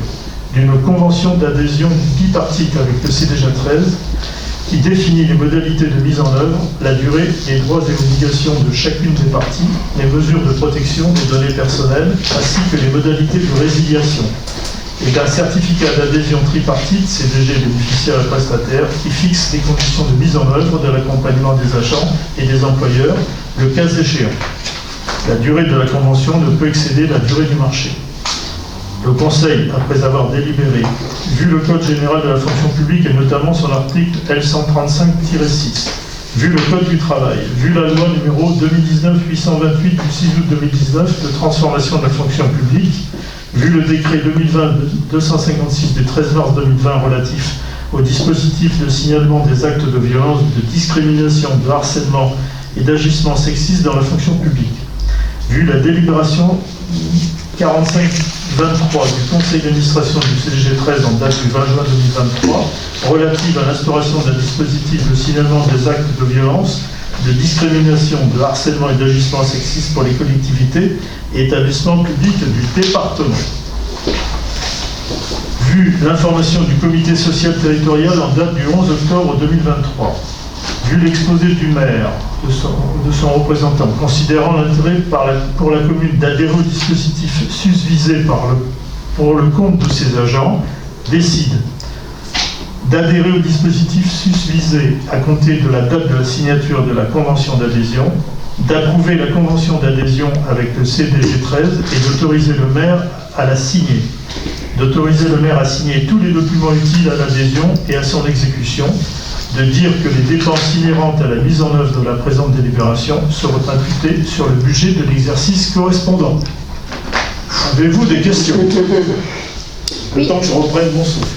d'une convention d'adhésion bipartite avec le CDG 13 qui définit les modalités de mise en œuvre, la durée, les droits et obligations de chacune des parties, les mesures de protection des données personnelles, ainsi que les modalités de résiliation, et d'un certificat d'adhésion tripartite, CDG bénéficiaire et prestataire, qui fixe les conditions de mise en œuvre de l'accompagnement des agents et des employeurs, le cas échéant. La durée de la convention ne peut excéder la durée du marché. Le Conseil, après avoir délibéré, vu le Code général de la fonction publique et notamment son article L135-6, vu le Code du travail, vu la loi numéro 2019-828 du 6 août 2019 de transformation de la fonction publique, vu le décret 2020-256 du 13 mars 2020 relatif au dispositif de signalement des actes de violence, de discrimination, de harcèlement et d'agissement sexiste dans la fonction publique, Vu la délibération 45-23 du Conseil d'administration du CDG 13 en date du 20 juin 2023, relative à l'instauration d'un dispositif de signalement des actes de violence, de discrimination, de harcèlement et d'agissement sexiste pour les collectivités et établissements publics du département. Vu l'information du comité social territorial en date du 11 octobre 2023, vu l'exposé du maire, de son représentant, considérant l'intérêt pour la commune d'adhérer au dispositif susvisé pour le compte de ses agents, décide d'adhérer au dispositif susvisé à compter de la date de la signature de la convention d'adhésion, d'approuver la convention d'adhésion avec le CDG 13 et d'autoriser le maire à la signer. D'autoriser le maire à signer tous les documents utiles à l'adhésion et à son exécution, de dire que les dépenses inhérentes à la mise en œuvre de la présente délibération seront imputées sur le budget de l'exercice correspondant. Avez-vous des questions? Le temps que je reprenne mon souffle.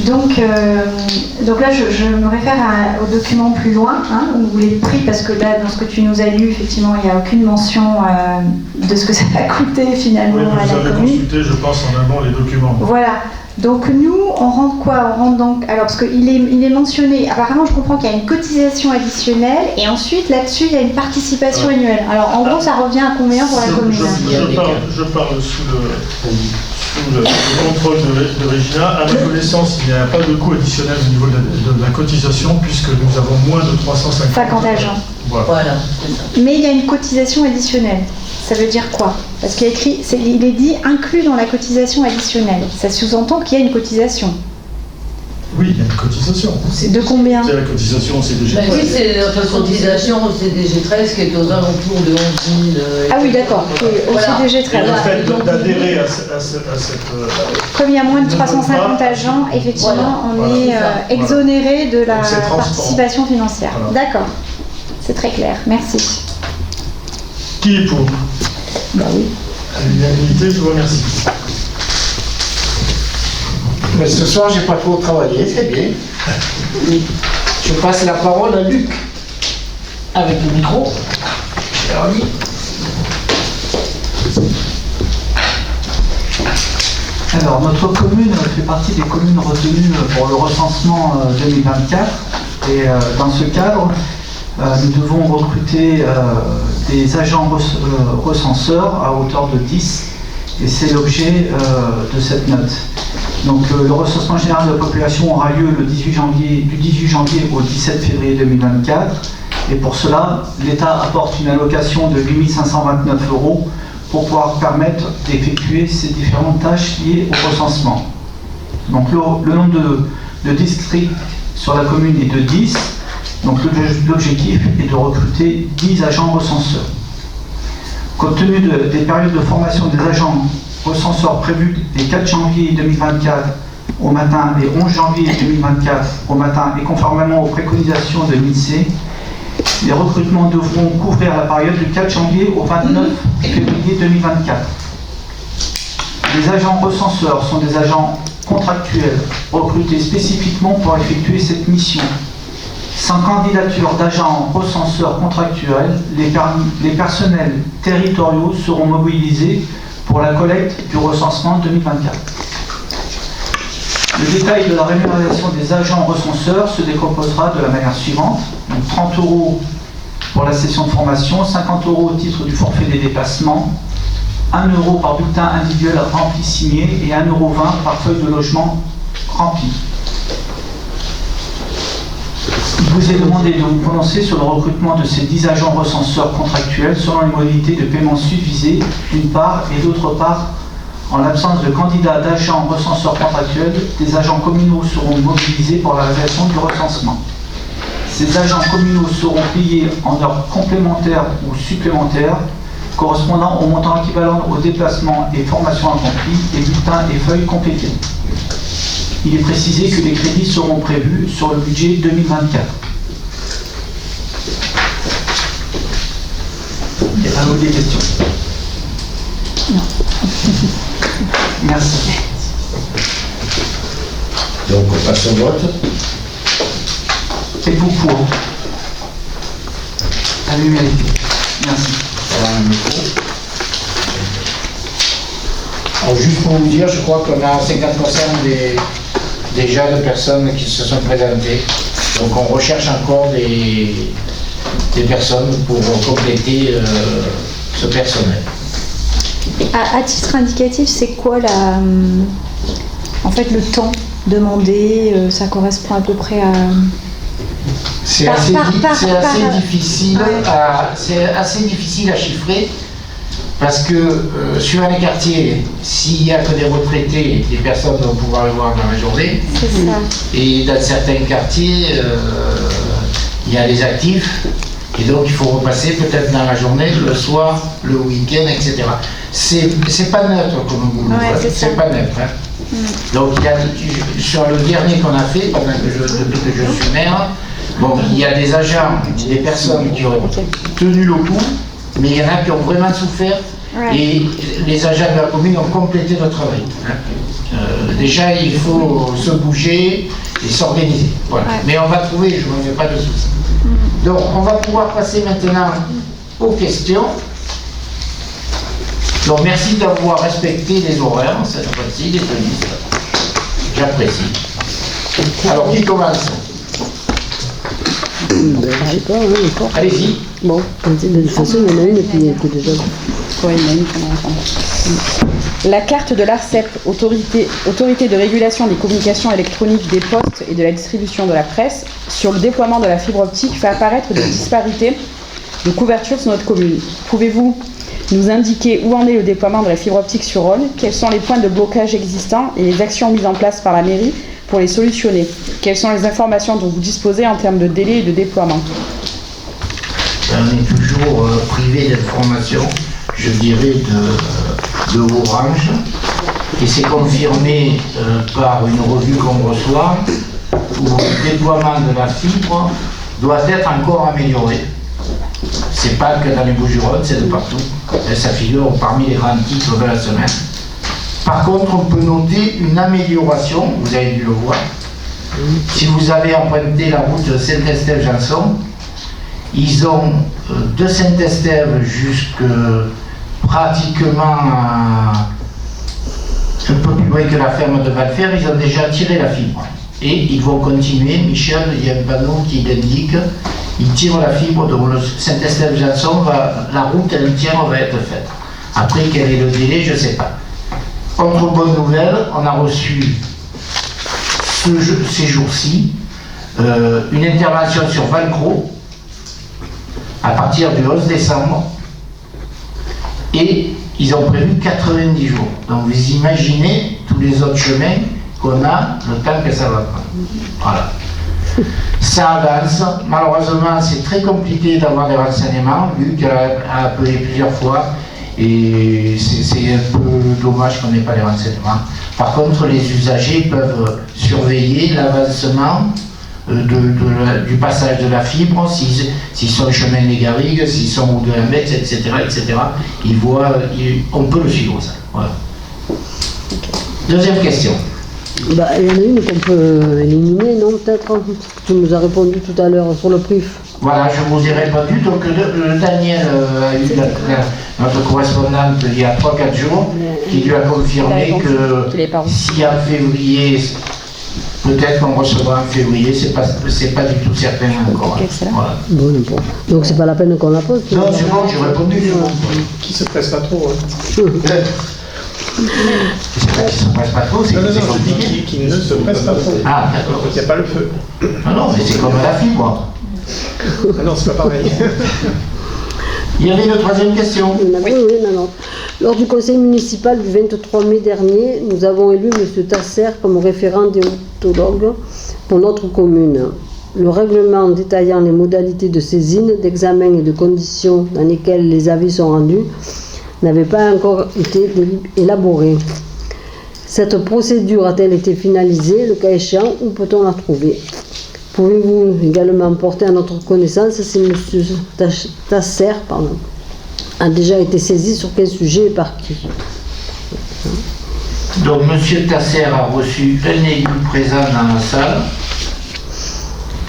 Donc là, je me réfère au document plus loin, hein, où les prix, parce que là, dans ce que tu nous as lu, effectivement, il n'y a aucune mention de ce que ça va coûter finalement à la commune. Vous avez consulté, je pense, en amont les documents. Voilà. Donc nous, on rentre quoi? On rentre donc, alors parce qu'il est mentionné, apparemment je comprends qu'il y a une cotisation additionnelle et ensuite là-dessus il y a une participation annuelle. Alors en gros ça revient à combien pour la commune? Je parle sous le contrôle de Régina. À ma connaissance, il n'y a pas de coût additionnel au niveau de la cotisation puisque nous avons moins de 350 agents. Voilà. Mais il y a une cotisation additionnelle. Ça veut dire quoi? Parce qu'il il est dit inclus dans la cotisation additionnelle. Ça sous-entend qu'il y a une cotisation. Oui, il y a une cotisation. De combien? C'est la cotisation au CDG 13. Oui, c'est notre cotisation au CDG 13 qui est aux alentours de 11 000. Ah oui, d'accord. Au CDG 13. Et le fait d'adhérer à cette... Comme il y a moins de 350 agents, effectivement, on est exonéré de la participation financière. Voilà. D'accord. C'est très clair. Merci. Qui est pour? Bah oui. À l'unanimité, je vous remercie. Mais ce soir, j'ai pas trop travaillé, c'est bien. Je passe la parole à Luc, avec le micro. Alors, notre commune fait partie des communes retenues pour le recensement 2024. Et dans ce cadre, nous devons recruter des agents recenseurs à hauteur de 10. Et c'est l'objet de cette note. Donc le recensement général de la population aura lieu du 18 janvier au 17 février 2024. Et pour cela, l'État apporte une allocation de 8 529 € pour pouvoir permettre d'effectuer ces différentes tâches liées au recensement. Donc le nombre de districts sur la commune est de 10. Donc l'objectif est de recruter 10 agents recenseurs. Compte tenu des périodes de formation des agents recenseurs prévues les 4 janvier 2024 au matin et 11 janvier 2024 au matin et conformément aux préconisations de l'INSEE, les recrutements devront couvrir la période du 4 janvier au 29 février 2024. Les agents recenseurs sont des agents contractuels recrutés spécifiquement pour effectuer cette mission. Sans candidature d'agents recenseurs contractuels, les personnels territoriaux seront mobilisés pour la collecte du recensement 2024. Le détail de la rémunération des agents recenseurs se décomposera de la manière suivante. Donc 30 € pour la session de formation, 50 € au titre du forfait des déplacements, 1 € par bulletin individuel rempli signé et 1,20 € par feuille de logement remplie. Il vous est demandé de vous prononcer sur le recrutement de ces 10 agents recenseurs contractuels selon les modalités de paiement subvisées, d'une part, et d'autre part, en l'absence de candidats d'agents recenseurs contractuels, des agents communaux seront mobilisés pour la réalisation du recensement. Ces agents communaux seront payés en heures complémentaires ou supplémentaires, correspondant au montant équivalent aux déplacements et formations accomplies, et bulletins et feuilles complétés. Il est précisé que les crédits seront prévus sur le budget 2024. Il y a des questions? Non. Merci. Donc on passe au vote. Êtes-vous pour? à l'humanité. Merci. Alors, juste pour vous dire, je crois qu'on a 50% déjà de personnes qui se sont présentées. Donc on recherche encore des personnes pour compléter ce personnel. À titre indicatif, c'est quoi en fait le temps demandé? Ça correspond à peu près à... C'est assez difficile à chiffrer parce que suivant les quartiers, s'il n'y a que des retraités, les personnes vont pouvoir le voir dans la journée. C'est ça. Et dans certains quartiers, il y a les actifs. Et donc il faut repasser peut-être dans la journée, le soir, le week-end, etc. C'est pas neutre comme boulot. Ouais, c'est pas neutre. Hein. Donc il y a, sur le dernier qu'on a fait, depuis que je suis maire, bon, il y a des agents, des personnes qui ont tenu le coup, mais il y en a qui ont vraiment souffert. Et les agents de la commune ont complété le travail. Hein. Déjà, il faut se bouger et s'organiser. Voilà. Mais on va trouver, je ne me fais pas de soucis. Donc, on va pouvoir passer maintenant aux questions. Donc, merci d'avoir respecté les horaires, cette fois-ci, les tenues. J'apprécie. Alors, qui commence? Je sais pas, hein, allez-y. Bon, de toute façon, il y en a une et puis il y a que déjà. Ouais, il y en a une qu'on va entendre. La carte de l'ARCEP, autorité de régulation des communications électroniques, des postes et de la distribution de la presse, sur le déploiement de la fibre optique fait apparaître des disparités de couverture sur notre commune. Pouvez-vous nous indiquer où en est le déploiement de la fibre optique sur Rhône? Quels sont les points de blocage existants et les actions mises en place par la mairie pour les solutionner? Quelles sont les informations dont vous disposez en termes de délai et de déploiement? On est toujours privé d'informations, je dirais, de Orange. Et c'est confirmé par une revue qu'on reçoit où le déploiement de la fibre doit être encore amélioré. C'est pas que dans les Bouches-du-Rhône, c'est de partout. Et ça figure parmi les grands titres de la semaine. Par contre, on peut noter une amélioration, vous avez dû le voir. Si vous avez emprunté la route de Saint-Estève-Janson, ils ont de Saint-Estève jusque pratiquement un peu plus loin que la ferme de Valfer, ils ont déjà tiré la fibre. Et ils vont continuer. Michel, il y a un panneau qui l'indique, ils tirent la fibre, donc le Saint-Estève-Janson, la route entière va être faite. Après, quel est le délai, je ne sais pas. Autre bonne nouvelle, on a reçu ces jours-ci une intervention sur Valcro à partir du 11 décembre et ils ont prévu 90 jours. Donc vous imaginez tous les autres chemins qu'on a, le temps que ça va prendre. Voilà. Ça avance. Malheureusement, c'est très compliqué d'avoir des renseignements, vu qu'elle a appelé plusieurs fois. Et c'est un peu dommage qu'on n'ait pas les renseignements. Par contre, les usagers peuvent surveiller l'avancement du passage de la fibre, s'ils sont le chemin des Garrigues, s'ils sont au de la Metz, etc. On peut le suivre, ça. Voilà. Deuxième question. Bah, il y en a une qu'on peut éliminer, non, peut-être? Tu nous as répondu tout à l'heure sur le PRIF. Voilà, je vous ai répondu. Donc, Daniel a eu notre correspondante il y a 3-4 jours qui lui a confirmé que si en février, peut-être qu'on recevra en février, c'est pas du tout certain encore. Voilà. Bon. Donc, c'est pas la peine qu'on la pose? Non, c'est bon, j'ai répondu. Qui se presse pas trop. C'est pas qu'il se presse pas trop, c'est que c'est compliqué. Qui ne se presse pas trop. Ah, d'accord. Il n'y a pas le feu. Non, mais c'est comme la fibre. Ah non, c'est pas pareil. Il y avait une troisième question. Oui, non. Lors du conseil municipal du 23 mai dernier, nous avons élu M. Tasser comme référent déontologue pour notre commune. Le règlement détaillant les modalités de saisine, d'examen et de conditions dans lesquelles les avis sont rendus n'avait pas encore été élaboré. Cette procédure a-t-elle été finalisée? Le cas échéant, où peut-on la trouver? Pouvez-vous également porter à notre connaissance si M. Tasser a déjà été saisi sur quel sujet et par qui? Donc M. Tasser a reçu un élu présent dans la salle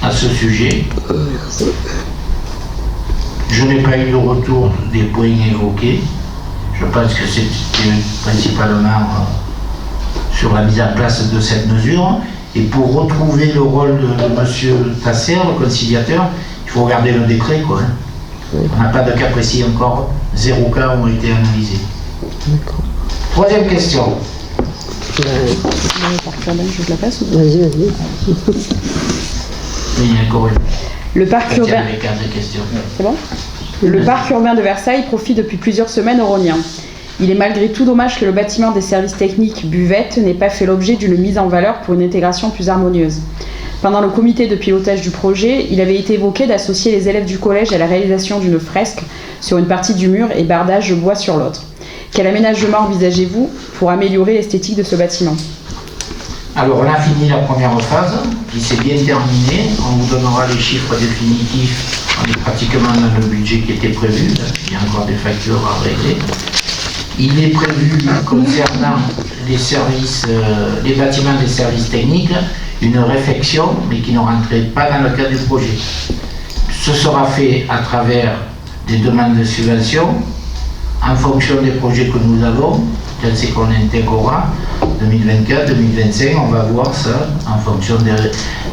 à ce sujet. Je n'ai pas eu de retour des points évoqués. Je pense que c'était principalement sur la mise en place de cette mesure. Et pour retrouver le rôle de M. Tasser, le conciliateur, il faut regarder le décret, quoi. On n'a pas de cas précis encore. 0 cas ont été analysés. Troisième question. Je la passe. Vas-y. Il y a encore une. Le parc Il y urbain. avait 4 questions. C'est bon ? Le parc urbain de Versailles profite depuis plusieurs semaines aux Rhôniens. Il est malgré tout dommage que le bâtiment des services techniques Buvette n'ait pas fait l'objet d'une mise en valeur pour une intégration plus harmonieuse. Pendant le comité de pilotage du projet, il avait été évoqué d'associer les élèves du collège à la réalisation d'une fresque sur une partie du mur et bardage de bois sur l'autre. Quel aménagement envisagez-vous pour améliorer l'esthétique de ce bâtiment ? Alors, on a fini la première phase, qui s'est bien terminée. On vous donnera les chiffres définitifs. On est pratiquement dans le budget qui était prévu. Il y a encore des factures à régler. Il est prévu, concernant les services, les bâtiments des services techniques, une réflexion, mais qui ne rentrait pas dans le cadre du projet. Ce sera fait à travers des demandes de subvention, en fonction des projets que nous avons, c'est qu'on intégrera 2024, 2025, on va voir ça en fonction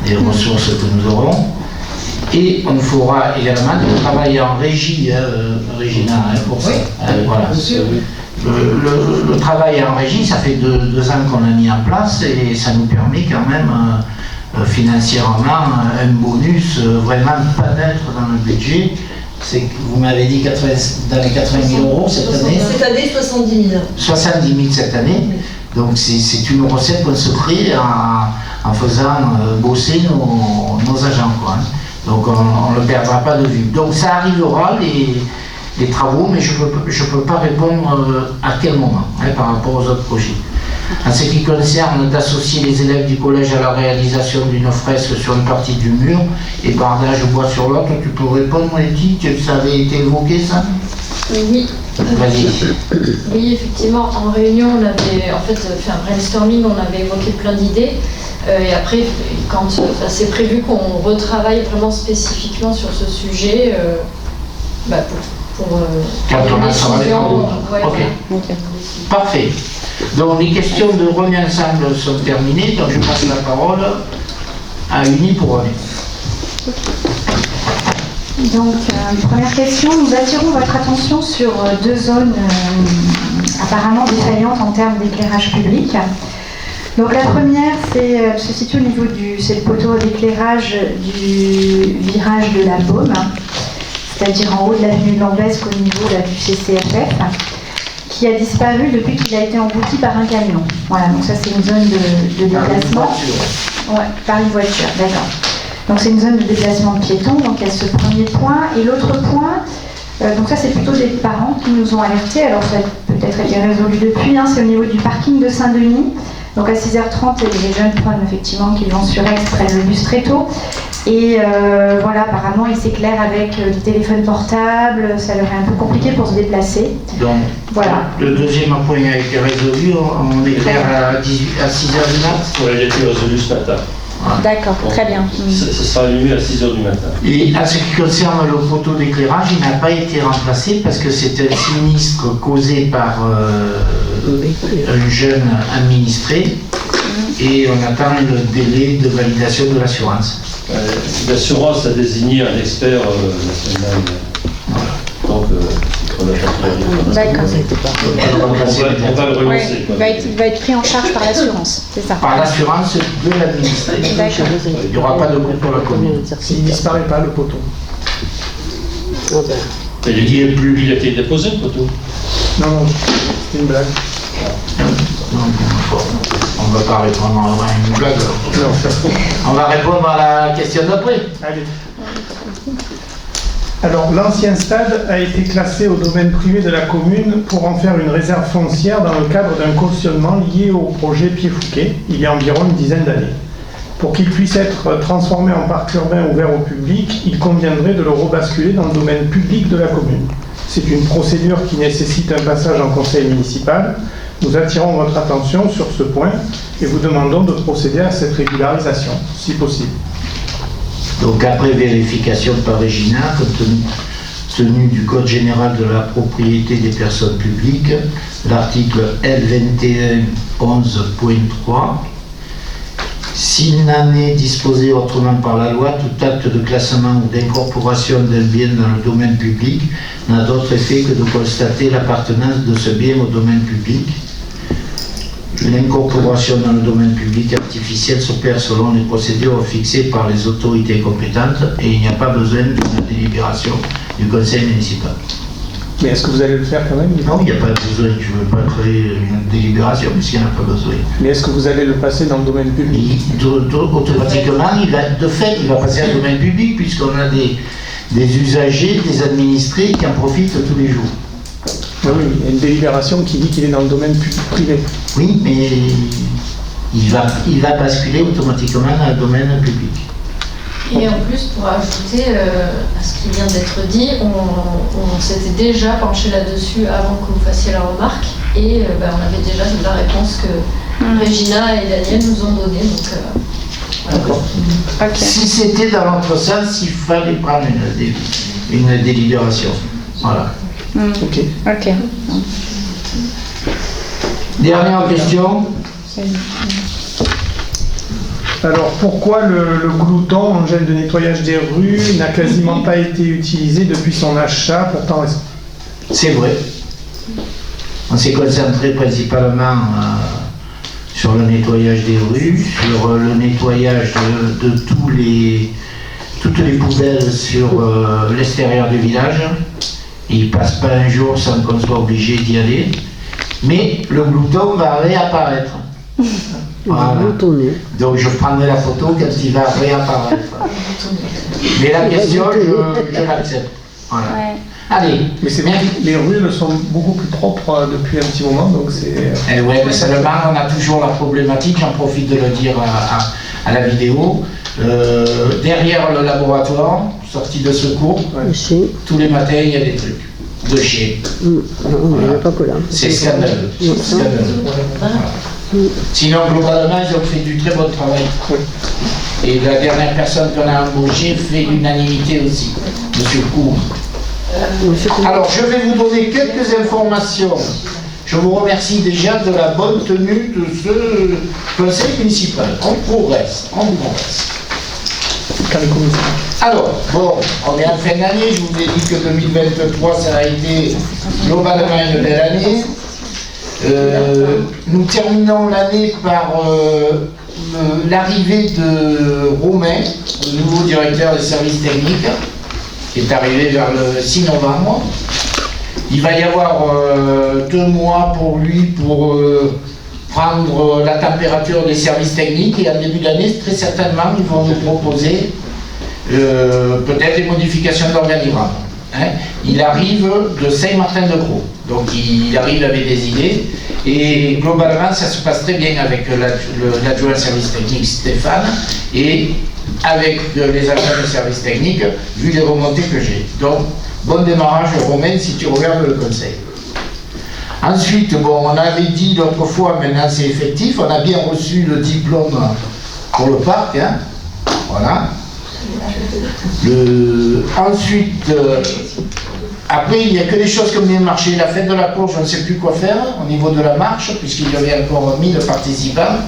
des ressources que nous aurons. Et on fera également du travail en régie, Régina, pour ça. Voilà. Le travail en régie, ça fait deux ans qu'on l'a mis en place et ça nous permet quand même financièrement un bonus vraiment pas neutre dans le budget. C'est que vous m'avez dit dans les 80 000 euros cette année. Cette année, 70 000. 70 000 cette année. Donc c'est une recette qu'on se crée en faisant bosser nos agents, quoi. Donc on ne le perdra pas de vue. Donc ça arrivera, les travaux, mais je ne peux pas répondre à quel moment, par rapport aux autres projets. En ce qui concerne d'associer les élèves du collège à la réalisation d'une fresque sur une partie du mur et bardage bois sur l'autre, tu peux répondre, Letty, que ça avait été évoqué, ça? Oui. Vas-y. Oui, effectivement, en réunion, on avait en fait fait un brainstorming, on avait évoqué plein d'idées. Et après, quand c'est prévu qu'on retravaille vraiment spécifiquement sur ce sujet, pour quand on a ça, ouais, ok. voilà. Parfait. Donc les questions de Rhône Ensemble sont terminées, donc je passe la parole à Uni pour Rhône. Donc, première question, nous attirons votre attention sur deux zones apparemment défaillantes en termes d'éclairage public. Donc la première, se situe au niveau c'est le poteau d'éclairage du virage de la Baume, c'est-à-dire en haut de l'avenue de l'Ambesque au niveau là, du CCFF, qui a disparu depuis qu'il a été englouti par un camion. Voilà, donc ça c'est une zone de déplacement. Ouais, par une voiture, d'accord. Donc c'est une zone de déplacement de piétons, donc il y a ce premier point. Et l'autre point, donc ça c'est plutôt des parents qui nous ont alertés, alors ça a peut-être été résolu depuis, c'est au niveau du parking de Saint-Denis. Donc à 6h30, les jeunes prennent effectivement qui vont sur Aix, prennent le bus très tôt. Et voilà, apparemment ils s'éclairent avec des téléphones portables, ça leur est un peu compliqué pour se déplacer. Donc voilà. Le deuxième point a été résolu, on éclaire à 6h du mat. Oui, il a été résolu ce matin. D'accord, très bien. Ça sera allumé à 6h du matin. Et en ce qui concerne le poteau d'éclairage, il n'a pas été remplacé parce que c'est un sinistre causé par un jeune administré et on attend le délai de validation de l'assurance. L'assurance a désigné un expert la semaine dernière. Donc, on a pas D'accord. on va le relancer. Ouais, il va être pris en charge par l'assurance, c'est ça? Par l'assurance de l'administré. D'accord. Il n'y aura pas de coût pour la commune. S'il ne disparaît pas, le poteau. Il a été déposé, le poteau? Non, c'est une blague. On ne va pas répondre à une blague. On va répondre à la question d'après. Allez. Alors, l'ancien stade a été classé au domaine privé de la commune pour en faire une réserve foncière dans le cadre d'un cautionnement lié au projet Pied-Fouquet, il y a environ une dizaine d'années. Pour qu'il puisse être transformé en parc urbain ouvert au public, il conviendrait de le rebasculer dans le domaine public de la commune. C'est une procédure qui nécessite un passage en conseil municipal. Nous attirons votre attention sur ce point et vous demandons de procéder à cette régularisation, si possible. Donc après vérification par Régina, compte tenu tenu du Code général de la propriété des personnes publiques, l'article L2111.3. S'il n'en est disposé autrement par la loi, tout acte de classement ou d'incorporation d'un bien dans le domaine public n'a d'autre effet que de constater l'appartenance de ce bien au domaine public. L'incorporation dans le domaine public artificiel s'opère selon les procédures fixées par les autorités compétentes et il n'y a pas besoin d'une délibération du conseil municipal. Mais est-ce que vous allez le faire quand même? Non, il n'y a pas besoin, je ne veux pas créer une délibération puisqu'il n'y en a pas besoin. Mais est-ce que vous allez le passer dans le domaine public? Automatiquement, il va passer dans le domaine public puisqu'on a des usagers, des administrés qui en profitent tous les jours. Oui, il y a une délibération qui dit qu'il est dans le domaine privé. Oui, mais il va basculer automatiquement dans le domaine public. Et en plus, pour ajouter à ce qui vient d'être dit, on s'était déjà penché là-dessus avant que vous fassiez la remarque et on avait déjà la réponse que Régina et Daniel nous ont donnée. D'accord. Okay. Si c'était dans l'autre sens, il fallait prendre une délibération. Voilà. Ok. Dernière question. Alors pourquoi le glouton, engin de nettoyage des rues, n'a quasiment pas été utilisé depuis son achat, pourtant récent? C'est vrai. On s'est concentré principalement sur le nettoyage des rues, sur le nettoyage de toutes les poubelles sur l'extérieur du village. Il ne passe pas un jour sans qu'on soit obligé d'y aller. Mais le glouton va réapparaître. Voilà. Donc je prendrai la photo quand il va réapparaître. Mais la question, je l'accepte. Voilà. Ouais. Allez. Mais c'est bien, les rues sont beaucoup plus propres depuis un petit moment, donc c'est... Oui, mais seulement on a toujours la problématique, j'en profite de le dire à la vidéo. Derrière le laboratoire, sortie de secours, tous les matins il y a des trucs de chiens. Voilà. C'est scandaleux. Voilà. Sinon, globalement, ils ont fait du très bon travail. Et la dernière personne qu'on a embauchée fait l'unanimité aussi, Monsieur Cour. Alors, je vais vous donner quelques informations. Je vous remercie déjà de la bonne tenue de ce conseil municipal. On progresse. Alors, bon, on est en fin d'année, je vous ai dit que 2023, ça a été globalement une belle année. Nous terminons l'année par l'arrivée de Romain, le nouveau directeur des services techniques, qui est arrivé vers le 6 novembre. Il va y avoir 2 mois pour lui pour prendre la température des services techniques et en début d'année, très certainement, ils vont nous proposer peut-être des modifications d'organigramme. Il arrive de Saint-Martin-de-Crau, donc il arrive avec des idées et globalement ça se passe très bien avec l'adjoint service technique Stéphane et avec les agents de service technique vu les remontées que j'ai. Donc bon démarrage Romain si tu regardes le conseil. Ensuite, bon, on avait dit l'autre fois, maintenant c'est effectif, on a bien reçu le diplôme pour le parc, hein. Voilà. Ensuite, après, il n'y a que des choses comme bien marché. La fête de la cour, je ne sais plus quoi faire au niveau de la marche, puisqu'il y avait encore 1000 participants.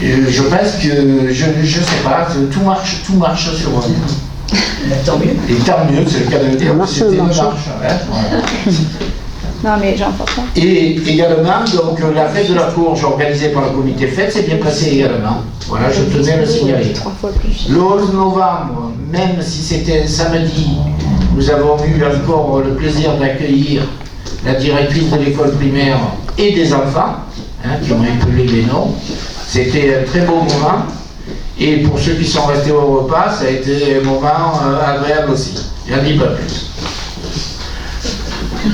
Je pense que, je ne sais pas, tout marche sur tant mieux. Et tant mieux, c'est le cas de le dire, c'était une marche. Hein, voilà. Non, mais j'emporte ça. Et également, donc, la fête de la courge organisée par le comité fête s'est bien passée également. Voilà, je tenais à le signaler. Le 11 novembre, même si c'était un samedi, nous avons eu encore le plaisir d'accueillir la directrice de l'école primaire et des enfants, hein, qui ont épelé les noms. C'était un très beau moment. Et pour ceux qui sont restés au repas, ça a été un moment agréable aussi. J'en dis pas plus.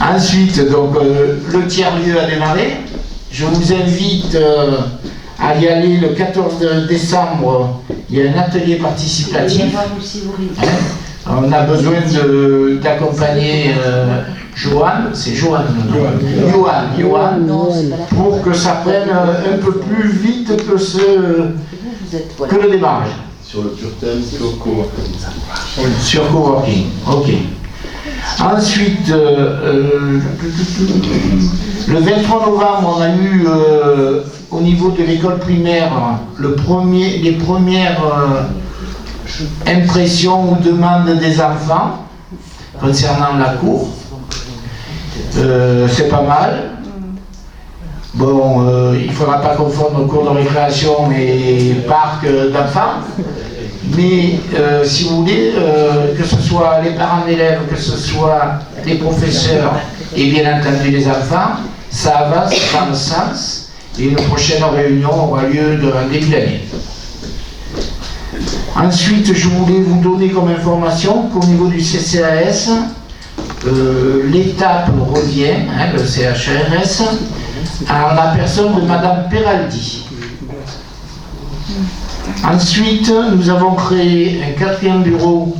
Ensuite, donc, le tiers-lieu a démarré. Je vous invite à y aller le 14 décembre. Il y a un atelier participatif. On a besoin d'accompagner Joanne, c'est Joanne, pour que ça prenne un peu plus vite que le démarrage. Sur le pur thème, sur coworking. Sur coworking, ok. Ensuite, le 23 novembre, on a eu au niveau de l'école primaire les premières impressions ou demandes des enfants concernant la cour. C'est pas mal. Bon, il ne faudra pas confondre cours de récréation et parc d'enfants. Mais si vous voulez, que ce soit les parents d'élèves, que ce soit les professeurs et bien entendu les enfants, ça avance dans le sens et une prochaine réunion aura lieu en début d'année. Ensuite, je voulais vous donner comme information qu'au niveau du CCAS, l'étape revient, le CHRS, en la personne de Madame Peraldi. Ensuite, nous avons créé un 4e bureau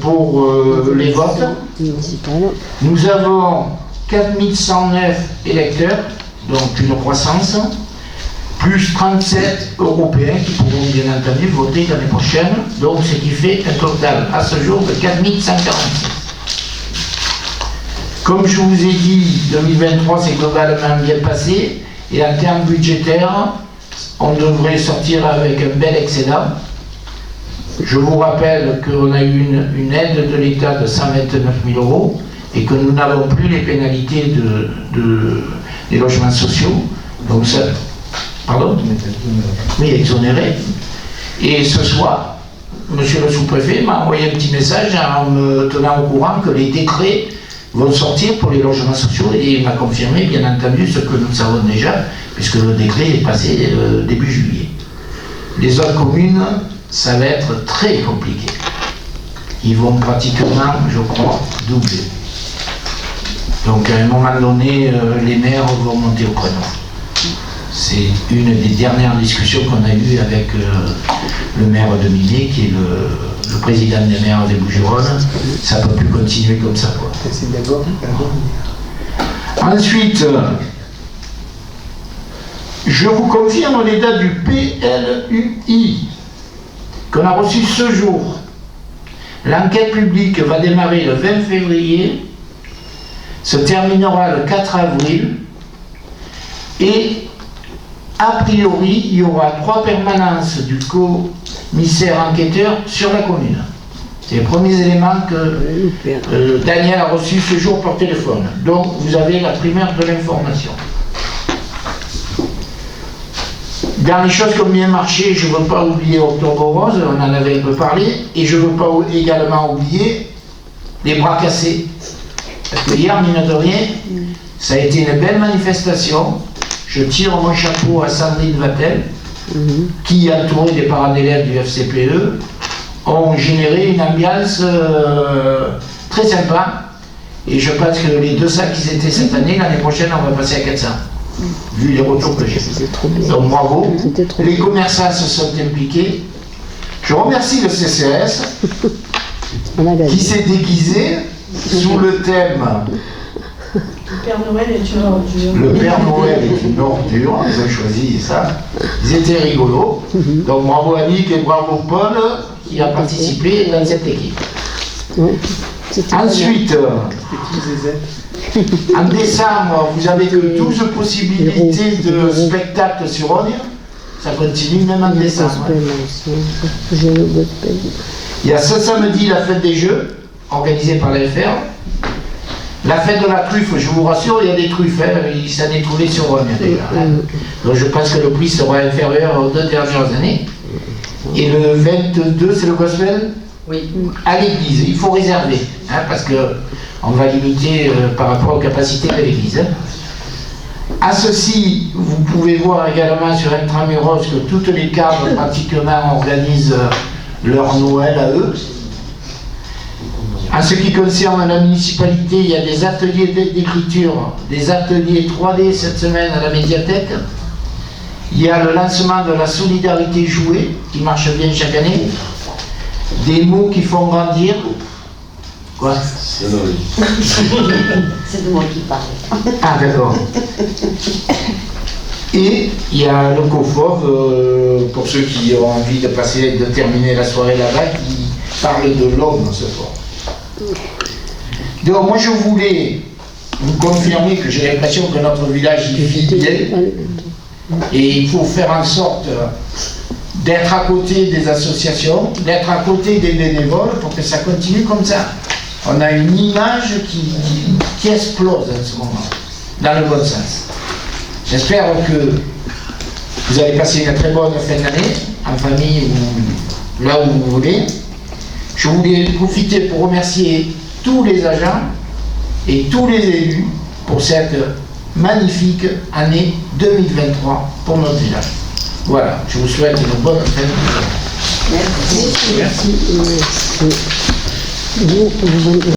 pour les votes. Nous avons 4109 électeurs, donc une croissance, plus 37 Européens qui pourront bien entendu voter l'année prochaine, donc ce qui fait un total à ce jour de 4146. Comme je vous ai dit, 2023 s'est globalement bien passé, et en termes budgétaires, on devrait sortir avec un bel excédent. Je vous rappelle qu'on a eu une aide de l'État de 129 000 € et que nous n'avons plus les pénalités des logements sociaux. Donc ça... Pardon ? Oui, exonéré. Et ce soir, monsieur le sous-préfet m'a envoyé un petit message en me tenant au courant que les décrets vont sortir pour les logements sociaux et il m'a confirmé, bien entendu, ce que nous savons déjà, puisque le décret est passé début juillet. Les autres communes, ça va être très compliqué. Ils vont pratiquement, je crois, doubler. Donc à un moment donné, les maires vont monter au créneau. C'est une des dernières discussions qu'on a eues avec le maire de Millet, qui est le président des maires des Bouches-du-Rhône. Ça ne peut plus continuer comme ça, quoi. Ensuite, je vous confirme les dates du PLUI qu'on a reçu ce jour. L'enquête publique va démarrer le 20 février, se terminera le 4 avril, et a priori, il y aura 3 permanences du commissaire enquêteur sur la commune. C'est les premiers éléments que Daniel a reçus ce jour par téléphone. Donc, vous avez la primeur de l'information. Dans les choses qui ont bien marché, je ne veux pas oublier Octobre Rose, on en avait un peu parlé, et je ne veux pas également oublier les bras cassés. Parce que hier, mine de rien, ça a été une belle manifestation. Je tire mon chapeau à Sandrine Vatel, qui, entourée des parents d'élèves du FCPE, ont généré une ambiance très sympa. Et je pense que les 200 qu'ils étaient cette année, l'année prochaine, on va passer à 400. Vu les retours que j'ai. Donc bravo. Les commerçants se sont impliqués. Je remercie le CCS qui s'est déguisé sous le thème Le Père Noël est une ordure. Le Père Noël est une ordure, ils ont choisi ça. Ils étaient rigolos. Donc bravo Annick et bravo Paul qui a participé dans cette équipe. Ensuite, en décembre, vous avez que 12 possibilités de spectacles sur Rognes. Ça continue même en décembre. Il y a ce samedi la fête des jeux, organisée par la FR. La fête de la truffe, je vous rassure, il y a des truffes, il s'en est trouvé sur Rognes déjà. Donc je pense que le prix sera inférieur aux 2 dernières années. Et le 22, c'est le gospel ? Oui. À l'église, il faut réserver, parce qu'on va limiter par rapport aux capacités de l'église. À ceci, vous pouvez voir également sur Intramuros que toutes les cadres pratiquement organisent leur Noël à eux. En ce qui concerne la municipalité, il y a des ateliers d'écriture, des ateliers 3D cette semaine à la médiathèque. Il y a le lancement de la solidarité jouée, qui marche bien chaque année. Des mots qui font grandir. Quoi? C'est de moi qui parle. Ah d'accord. Et il y a le COFOV, pour ceux qui ont envie de terminer la soirée là-bas, qui parle de l'homme ce soir. Donc moi je voulais vous confirmer que j'ai l'impression que notre village y vit bien et il faut faire en sorte d'être à côté des associations, d'être à côté des bénévoles pour que ça continue comme ça. On a une image qui explose en ce moment, dans le bon sens. J'espère que vous allez passer une très bonne fin d'année, en famille ou là où vous voulez. Je voulais profiter pour remercier tous les agents et tous les élus pour cette magnifique année 2023 pour notre village. Voilà, je vous souhaite une bonne fin d'année. Merci. Merci.